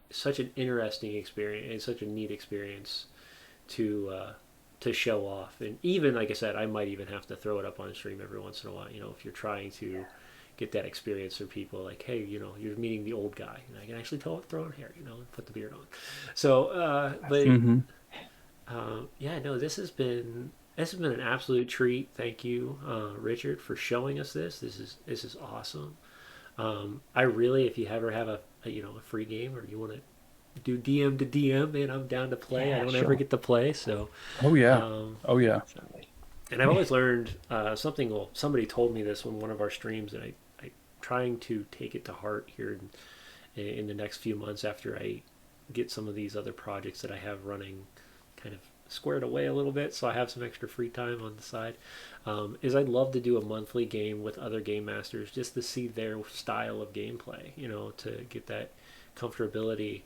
A: such an interesting experience and such a neat experience to show off. And even like I said, I might even have to throw it up on stream every once in a while. If you're trying to get that experience for people, like, hey, you're meeting the old guy, and I can actually throw in hair, and put the beard on. So, but
B: Mhm.
A: yeah, no, this has been an absolute treat. Thank you, Richard, for showing us this. This is awesome. I really, if you ever have a free game or you want to do DM to DM, man, I'm down to play. I
C: yeah,
A: don't ever
C: sure.
A: get to play, so
B: Oh yeah.
A: um,
B: Oh yeah.
C: Exactly.
A: and I've always learned something. Well, somebody told me this on one of our streams, and I trying to take it to heart here in the next few months after I get some of these other projects that I have running kind of squared away a little bit, so I have some extra free time on the side. Is I'd love to do a monthly game with other game masters just to see their style of gameplay, to get that comfortability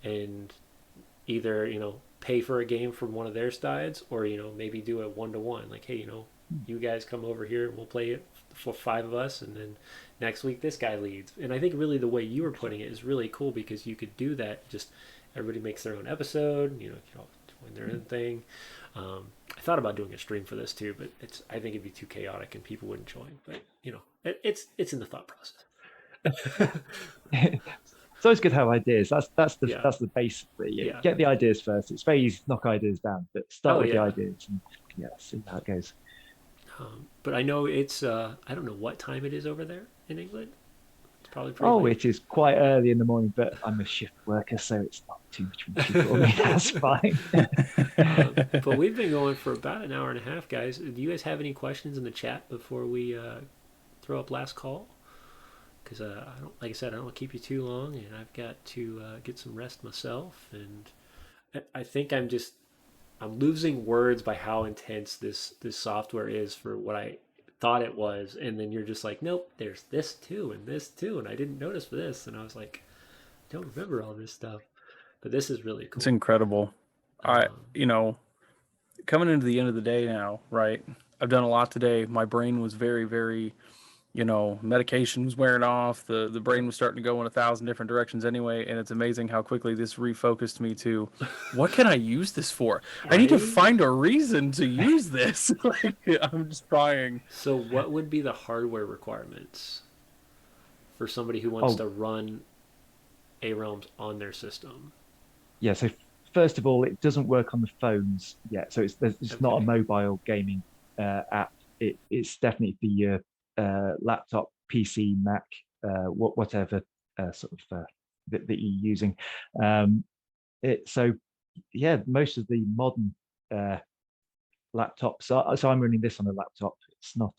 A: and either pay for a game from one of their sides, or maybe do a one-to-one, like, hey, you guys come over here and we'll play it for 5 of us, and then next week this guy leads. And I think really the way you were putting it is really cool, because you could do that, just everybody makes their own episode, doing their own thing. I thought about doing a stream for this too, but I think it'd be too chaotic and people wouldn't join. But it's in the thought process.
C: It's always good to have ideas.
A: Yeah,
C: That's the base of it. You
A: yeah.
C: get the ideas first. It's very easy to knock ideas down, but start
A: Oh
C: with the
A: yeah.
C: ideas and yeah, see how it goes.
A: But I know it's I don't know what time it is over there in England. It's probably pretty
C: Oh,
A: late.
C: it is quite early in the morning, but I'm a shift worker, so it's not too much of an issue for me. That's fine.
A: But we've been going for about an hour and a half, guys. Do you guys have any questions in the chat before we throw up last call? Because I don't, like I said, I don't want to keep you too long, and I've got to get some rest myself. And I think I'm losing words by how intense this software is for what I thought it was, and then you're just like, nope, there's this too and this too, and I didn't notice this, and I was like, I don't remember all this stuff, but this is really
B: It's
A: cool.
B: incredible. I,
A: Um,
B: coming into the end of the day now, right? I've done a lot today. My brain was very, very, medication was wearing off. The brain was starting to go in 1,000 different directions anyway. And it's amazing how quickly this refocused me to what can I use this for? I need to
A: right.
B: find a reason to use this. Like, I'm just trying.
A: So, what would be the hardware requirements for somebody who wants
C: Oh,
A: to run ARealms on their system?
C: yeah. So first of all, it doesn't work on the phones yet. So it's not a
A: Okay.
C: mobile gaming app. It's definitely for your laptop, PC, Mac, whatever sort of that you're using. So yeah, most of the modern laptops. So I'm running this on a laptop. It's not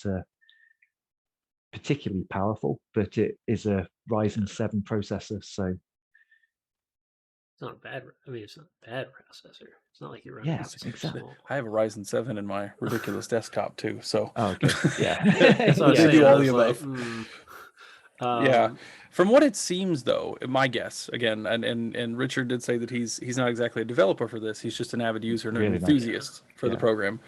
C: particularly powerful, but it is a Ryzen 7 processor. So
A: It's not a bad. I mean, it's not a bad processor. It's not like you're running
C: yeah,
A: something
C: exactly.
A: small.
B: I have a Ryzen 7 in my ridiculous desktop too. So
C: Oh, okay. Yeah.
A: That's what I was
B: they
A: saying.
B: do
A: I
B: all the
A: was like,
B: above. Yeah. From what it seems though, my guess again, and Richard did say that he's not exactly a developer for this. He's just an avid user and an
C: Really not.
B: enthusiast for the
C: Yeah.
B: program.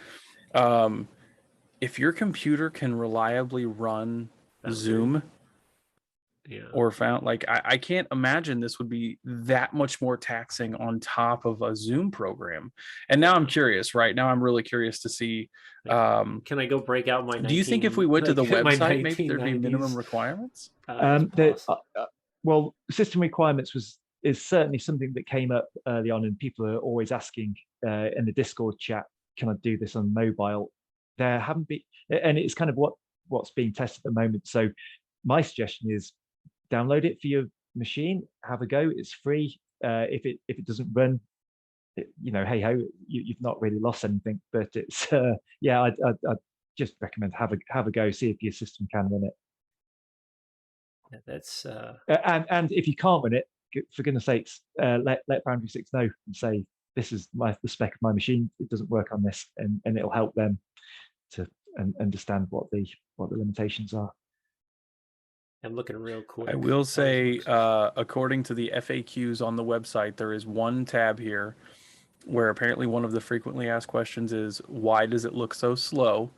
B: If your computer can reliably run
A: Foundry.
B: Zoom
A: Yeah.
B: or found like I can't imagine this would be that much more taxing on top of a Zoom program. And now I'm curious, right? Now I'm really curious to see.
A: Can I go break out my?
B: Do you think if we went to the
A: my
B: website, maybe there'd be
A: 1990s?
B: minimum requirements?
C: Well, system requirements is certainly something that came up early on, and people are always asking in the Discord chat, "Can I do this on mobile?" There haven't been, and it's kind of what's being tested at the moment. So my suggestion is download it for your machine, have a go. It's free. If it doesn't run, hey ho, you've not really lost anything. But it's yeah, I'd just recommend have a go, see if your system can run it.
A: Yeah, that's
C: and if you can't run it, for goodness sakes, let Boundary Six know and say this is the spec of my machine. It doesn't work on this, and it'll help them to understand what the limitations are.
A: I'm looking real quick.
B: I will say, according to the FAQs on the website, there is one tab here where apparently one of the frequently asked questions is, why does it look so slow?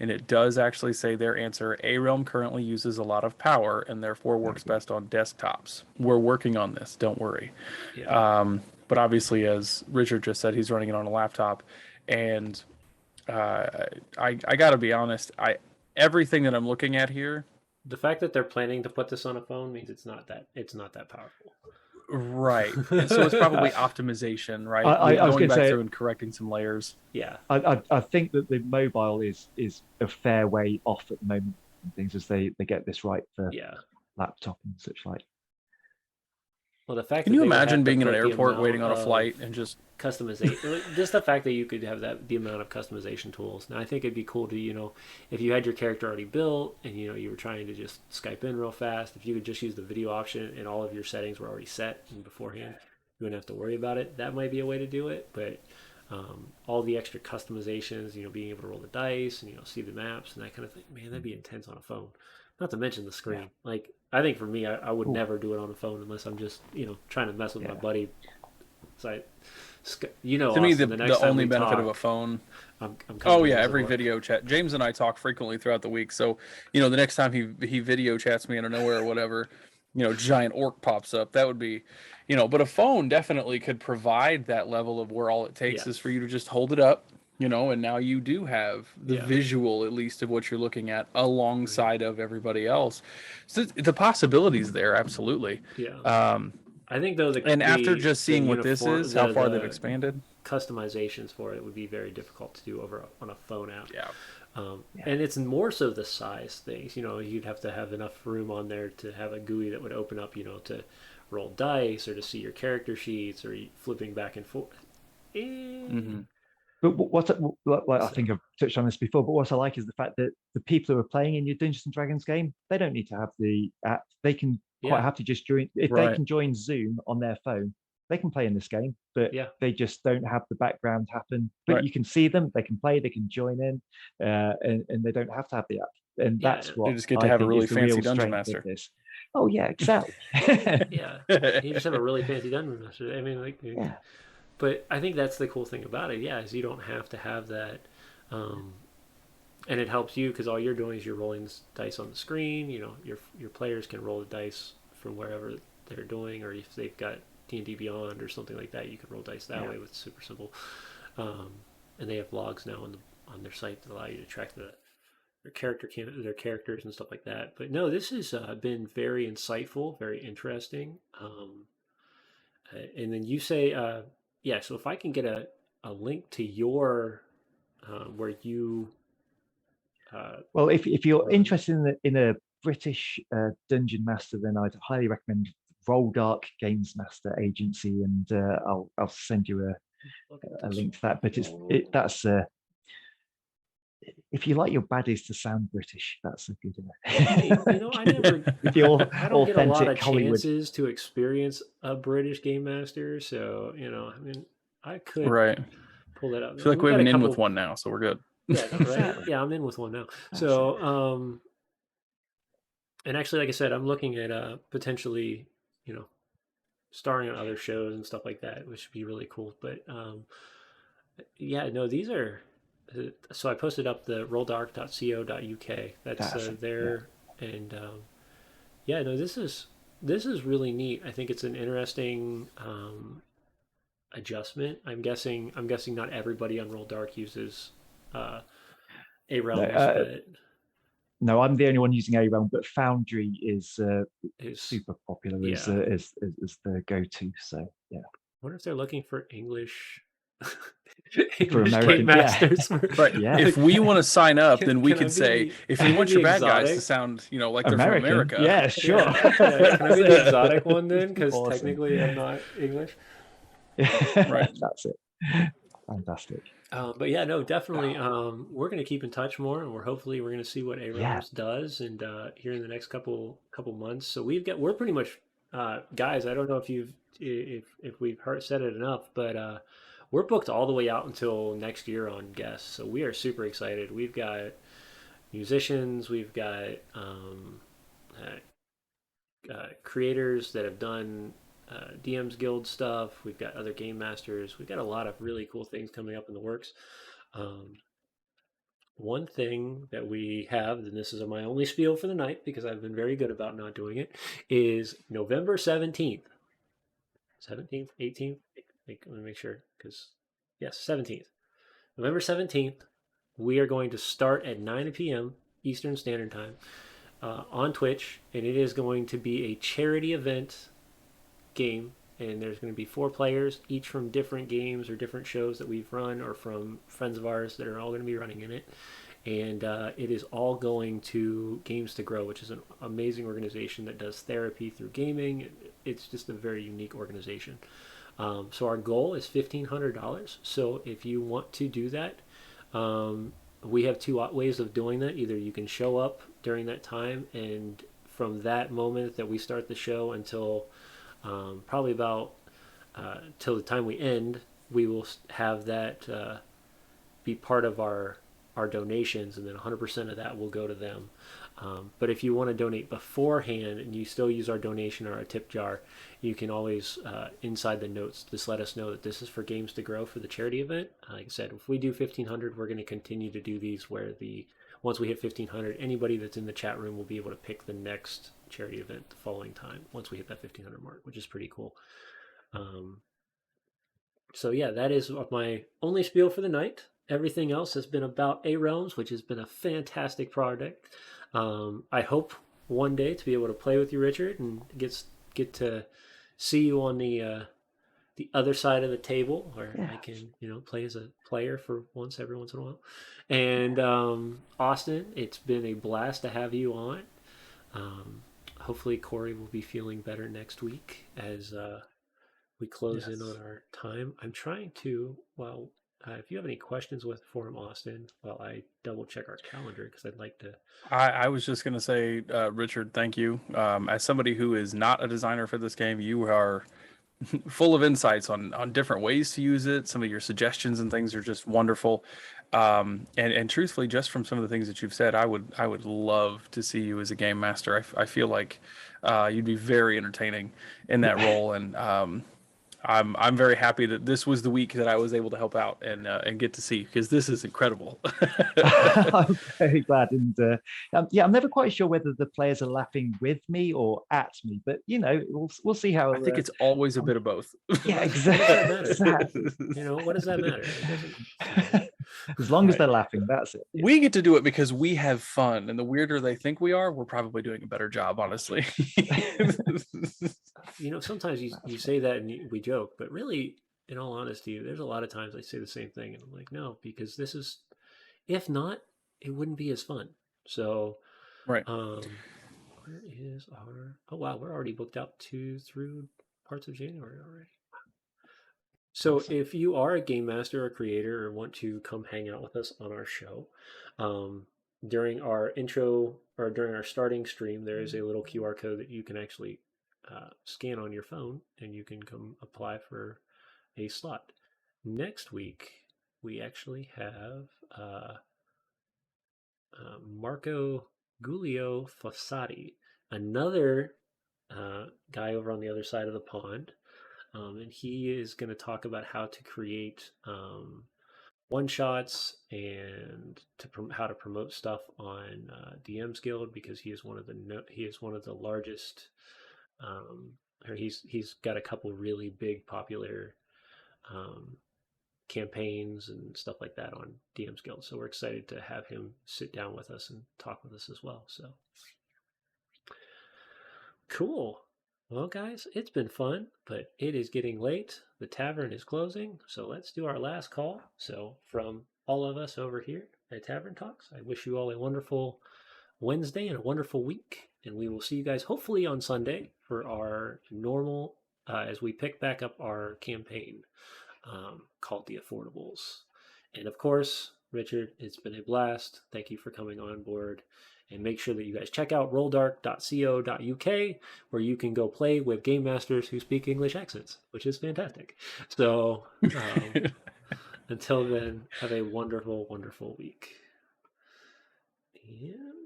B: And it does actually say their answer, ARealm currently uses a lot of power and therefore works best on desktops. We're working on this, don't worry.
A: Yeah.
B: But obviously, as Richard just said, he's running it on a laptop. And I got to be honest, everything that I'm looking at here,
A: the fact that they're planning to put this on a phone means it's not that powerful.
B: right? And so it's probably optimization, right?
C: I was
B: going back
C: say,
B: through and correcting some layers.
A: Yeah,
C: I think that the mobile is a fair way off at the moment. And things as they get this right for laptop and such like.
A: Well, the fact
B: can you imagine being in an airport waiting on a flight and just
A: customization, just the fact that you could have the amount of customization tools. Now, I think it'd be cool to, if you had your character already built and, you were trying to just Skype in real fast, if you could just use the video option and all of your settings were already set beforehand, you wouldn't have to worry about it. That might be a way to do it, but all the extra customizations, being able to roll the dice and, see the maps and that kind of thing, man, that'd be intense on a phone. Not to mention the screen. Yeah. Like, I think for me, I would never do it on a phone unless I'm just, trying to mess with my buddy. So to
B: me, the only benefit of a phone. Every video chat. James and I talk frequently throughout the week. So, the next time he video chats me out of nowhere or whatever, giant orc pops up. That would be, but a phone definitely could provide that level of where all it takes is for you to just hold it up. And now you do have the visual, at least, of what you're looking at alongside of everybody else. So the possibilities there, absolutely.
A: Yeah. I think though,
B: after just seeing what this is, how far they've expanded,
A: customizations for it would be very difficult to do over on a phone app.
B: Yeah.
A: And it's more so the size things. You'd have to have enough room on there to have a GUI that would open up, to roll dice or to see your character sheets or flipping back and forth.
C: But I think I've touched on this before, but what I like is the fact that the people who are playing in your Dungeons and Dragons game, they don't need to have the app. They can quite happily just join. If they can join Zoom on their phone, they can play in this game, but they just don't have the background happen. But you can see them, they can play, they can join in, and they don't have to have the app. And that's what
B: you just get to have a really fancy dungeon master.
C: Oh yeah, exactly.
A: You just have a really fancy dungeon master. I mean, But I think that's the cool thing about it, is you don't have to have that, and it helps you because all you're doing is you're rolling dice on the screen. Your players can roll the dice from wherever they're doing, or if they've got D&D Beyond or something like that, you can roll dice that way. It's super simple, and they have logs now on their site that allow you to track their characters and stuff like that. But no, this has been very insightful, very interesting, and then you say. So if I can get a link to your where you
C: well, if you're interested in a British dungeon master, then I'd highly recommend Roll Dark Games Master Agency, and I'll send you
A: Look at
C: a
A: this.
C: link to that. But that's if you like your baddies to sound British, that's a good
A: Hey, I never,
C: with the
A: I don't get a lot of
C: authentic Hollywood.
A: chances to experience a British game master, so I mean, I could
B: Right.
A: pull that up.
B: I feel like
A: We
B: we have
A: got a
B: an in with
A: couple.
B: one now, so we're good.
A: Yeah, no, right?
C: Exactly.
A: Yeah, I'm in with one now.
C: That's it.
A: So, and actually, like I said, I'm looking at potentially, you know, starring on other shows and stuff like that, which would be really cool. But yeah, no, these are. So I posted up the rolldark.co.uk. That's
C: That's it. Yeah.
A: there, and yeah, no, this is really neat. I think it's an interesting adjustment. I'm guessing not everybody on Roll Dark uses uh,
C: No,
A: ARealms, but
C: no, I'm the only one using ARealm, but Foundry is
A: is
C: super popular
A: yeah.
C: as the go-to. So yeah,
A: Wonder if they're looking for English
C: for
A: English game
B: Right.
C: American, yeah,
A: masters.
B: Right.
C: yeah,
B: If we want to sign up,
A: can,
B: then we
A: can I
B: could
A: be
B: say,
A: the
B: if
A: can
B: you
A: I
B: want
A: be
B: your bad guys to
A: exotic?
B: sound, like they're from
C: American,
B: America.
C: yeah, sure.
A: Yeah, yeah. Can I be the exotic one then? Because
C: Awesome.
A: technically I'm not English.
B: Right.
C: That's it. Fantastic.
A: But yeah, no, definitely. We're going to keep in touch more, and we're going to see what
C: Yeah,
A: ARealms does, and here in the next couple months. So we're pretty much guys. I don't know if we've said it enough, but we're booked all the way out until next year on guests. So we are super excited. We've got musicians, we've got creators that have done DM's Guild stuff. We've got other game masters. We've got a lot of really cool things coming up in the works. Um, One thing that we have, and this is my only spiel for the night because I've been very good about not doing it, is November 17th. 17th, 18th? Let me make sure because, yes, 17th. November 17th, we are going to start at 9 p.m. Eastern Standard Time on Twitch, and it is going to be a charity event game. And there's going to be 4 players, each from different games or different shows that we've run, or from friends of ours that are all going to be running in it. And it is all going to Games to Grow, which is an amazing organization that does therapy through gaming. It's just a very unique organization. So our goal is $1,500. So if you want to do that, we have 2 ways of doing that. Either you can show up during that time, and from that moment that we start the show until probably about till the time we end, we will have that be part of our donations, and then 100% of that will go to them. But if you want to donate beforehand and you still use our donation or our tip jar, you can always inside the notes just let us know that this is for Games to Grow for the charity event. Like I said, if we do 1,500, we're going to continue to do these where the once we hit 1,500, anybody that's in the chat room will be able to pick the next charity event the following time once we hit that 1,500 mark, which is pretty cool. Um, so yeah, that is my only spiel for the night. Everything else has been about ARealms, which has been a fantastic project. I hope one day to be able to play with you, Richard, and get to see you on the other side of the table, where
C: yeah,
A: I can play as a player for once every once in a while. And Austin, it's been a blast to have you on. Hopefully, Corey will be feeling better next week as we close in on
B: Yes.
A: our time. I'm trying to, well, if you have any questions for him, Austin, while I double check our calendar, because I'd like to.
B: I was just going to say, Richard, thank you. As somebody who is not a designer for this game, you are full of insights on different ways to use it. Some of your suggestions and things are just wonderful. And truthfully, just from some of the things that you've said, I would love to see you as a game master. I feel like you'd be very entertaining in that role, and I'm very happy that this was the week that I was able to help out and get to see, because this is incredible.
C: I'm very glad. And yeah, I'm never quite sure whether the players are laughing with me or at me, but we'll see how.
B: I think it's always a bit of both.
C: Yeah,
A: What does that matter?
C: exactly.
A: What does that matter? It doesn't.
C: As long as
B: Right.
C: they're laughing, that's it.
B: We get to do it because we have fun, and the weirder they think we are, we're probably doing a better job, honestly.
A: Sometimes you say that and we joke, but really, in all honesty, there's a lot of times I say the same thing, and I'm like, no, because this is, if not, it wouldn't be as fun. So,
B: Right.
A: where is our? Oh wow, we're already booked out through parts of January already. So if you are a game master or creator or want to come hang out with us on our show, um, during our intro or during our starting stream, there is a little QR code that you can actually scan on your phone and you can come apply for a slot. Next week, we actually have Marco Giulio Fossati, another guy over on the other side of the pond. And he is going to talk about how to create one shots and how to promote stuff on DM's Guild because he is one of the largest. Or he's got a couple really big popular um, campaigns and stuff like that on DM's Guild. So we're excited to have him sit down with us and talk with us as well. So cool. Well, guys, it's been fun, but it is getting late. The tavern is closing, so let's do our last call. So, from all of us over here at Tavern Talks, I wish you all a wonderful Wednesday and a wonderful week. And we will see you guys hopefully on Sunday for our normal, as we pick back up our campaign called The Affordables. And of course, Richard, it's been a blast. Thank you for coming on board. And make sure that you guys check out rolldark.co.uk where you can go play with game masters who speak English accents, which is fantastic. So until then, have a wonderful, wonderful week. And